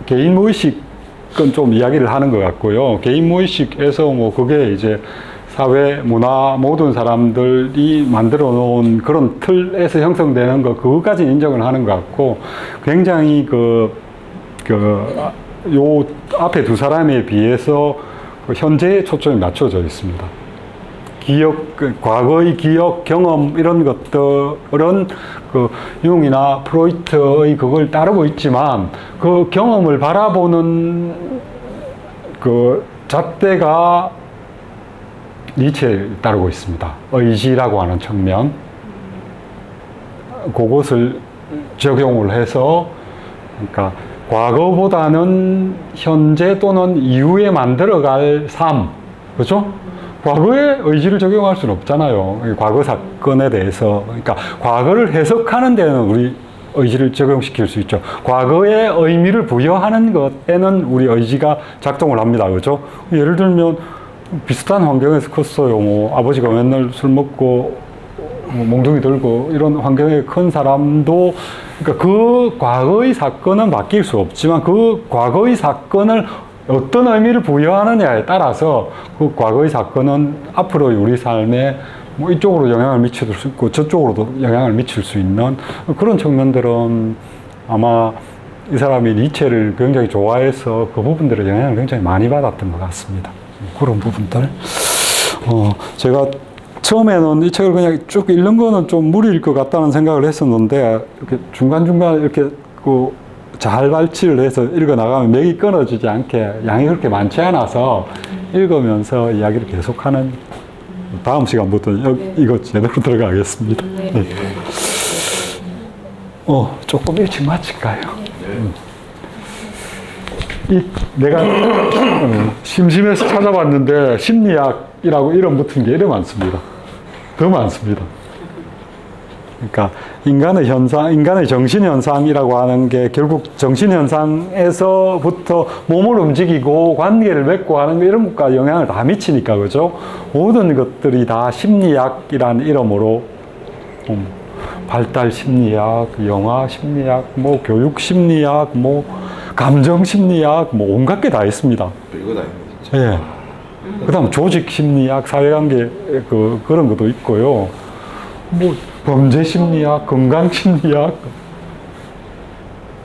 개인 무의식은 좀 이야기를 하는 것 같고요. 개인 무의식에서 뭐 그게 이제 사회, 문화, 모든 사람들이 만들어 놓은 그런 틀에서 형성되는 거, 그것까지 인정을 하는 것 같고, 굉장히 요 앞에 두 사람에 비해서 그 현재에 초점이 맞춰져 있습니다. 과거의 기억, 경험, 이런 것들은 그 융이나 프로이트의 그걸 따르고 있지만, 그 경험을 바라보는 그 잣대가 니체를 따르고 있습니다. 의지라고 하는 측면. 그것을 적용을 해서, 그러니까 과거보다는 현재 또는 이후에 만들어갈 삶, 그렇죠? 과거에 의지를 적용할 수는 없잖아요. 과거 사건에 대해서. 그러니까 과거를 해석하는 데는 우리 의지를 적용시킬 수 있죠. 과거에 의미를 부여하는 것에는 우리 의지가 작동을 합니다. 그렇죠? 예를 들면 비슷한 환경에서 컸어요. 뭐 아버지가 맨날 술 먹고 뭐 몽둥이 들고 이런 환경에 큰 사람도, 그러니까 그 과거의 사건은 바뀔 수 없지만 그 과거의 사건을 어떤 의미를 부여하느냐에 따라서 그 과거의 사건은 앞으로의 우리 삶에 뭐 이쪽으로 영향을 미칠 수 있고 저쪽으로도 영향을 미칠 수 있는 그런 측면들은 아마 이 사람이 니체를 굉장히 좋아해서 그 부분들의 영향을 굉장히 많이 받았던 것 같습니다. 그런 부분들. 제가 처음에는 이 책을 그냥 쭉 읽는 거는 좀 무리일 것 같다는 생각을 했었는데, 이렇게 중간중간 이렇게 잘 발치를 해서 읽어 나가면 맥이 끊어지지 않게 양이 그렇게 많지 않아서 읽으면서 이야기를 계속하는 다음 시간부터 이거 제대로 들어가겠습니다. 네. 조금 일찍 마칠까요? 내가 심심해서 찾아봤는데 심리학이라고 이름 붙은 게 이름 많습니다. 더 많습니다. 그러니까 인간의 현상, 인간의 정신현상이라고 하는 게 결국 정신현상에서부터 몸을 움직이고 관계를 맺고 하는 이런 것까지 영향을 다 미치니까, 그죠? 모든 것들이 다 심리학이라는 이름으로 발달 심리학, 영화 심리학, 뭐 교육 심리학, 뭐 감정 심리학, 뭐 온갖 게 다 있습니다. 별거 다 있네. 예. 그 다음 조직 심리학, 사회관계, 그런 것도 있고요. 뭐, 범죄 심리학, 건강 심리학,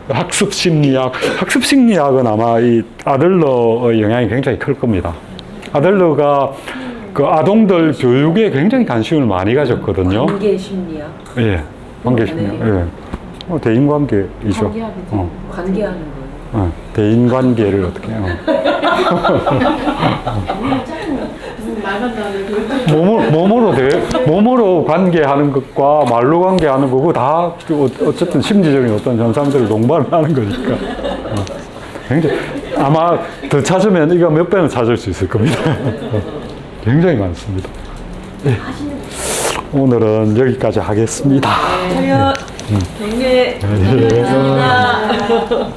학습 심리학. 학습 심리학은 아마 이 아들러의 영향이 굉장히 클 겁니다. 아들러가 그 아동들 교육에 굉장히 관심을 많이 가졌거든요. 관계 심리학. 예. 관계 심리학. 예. 대인관계이죠. 관계학이죠. 관계하는 거예요. 대인관계를 어떻게 해요. 말만 나는 몸으로 관계하는 것과 말로 관계하는 거고 다 어쨌든 심리적인 어떤 현상들을 동반을 하는 거니까. 굉장히 아마 더 찾으면 이거 몇 배는 찾을 수 있을 겁니다. 굉장히 많습니다. 네. 오늘은 여기까지 하겠습니다. 차렷, 경례, 감사합니다.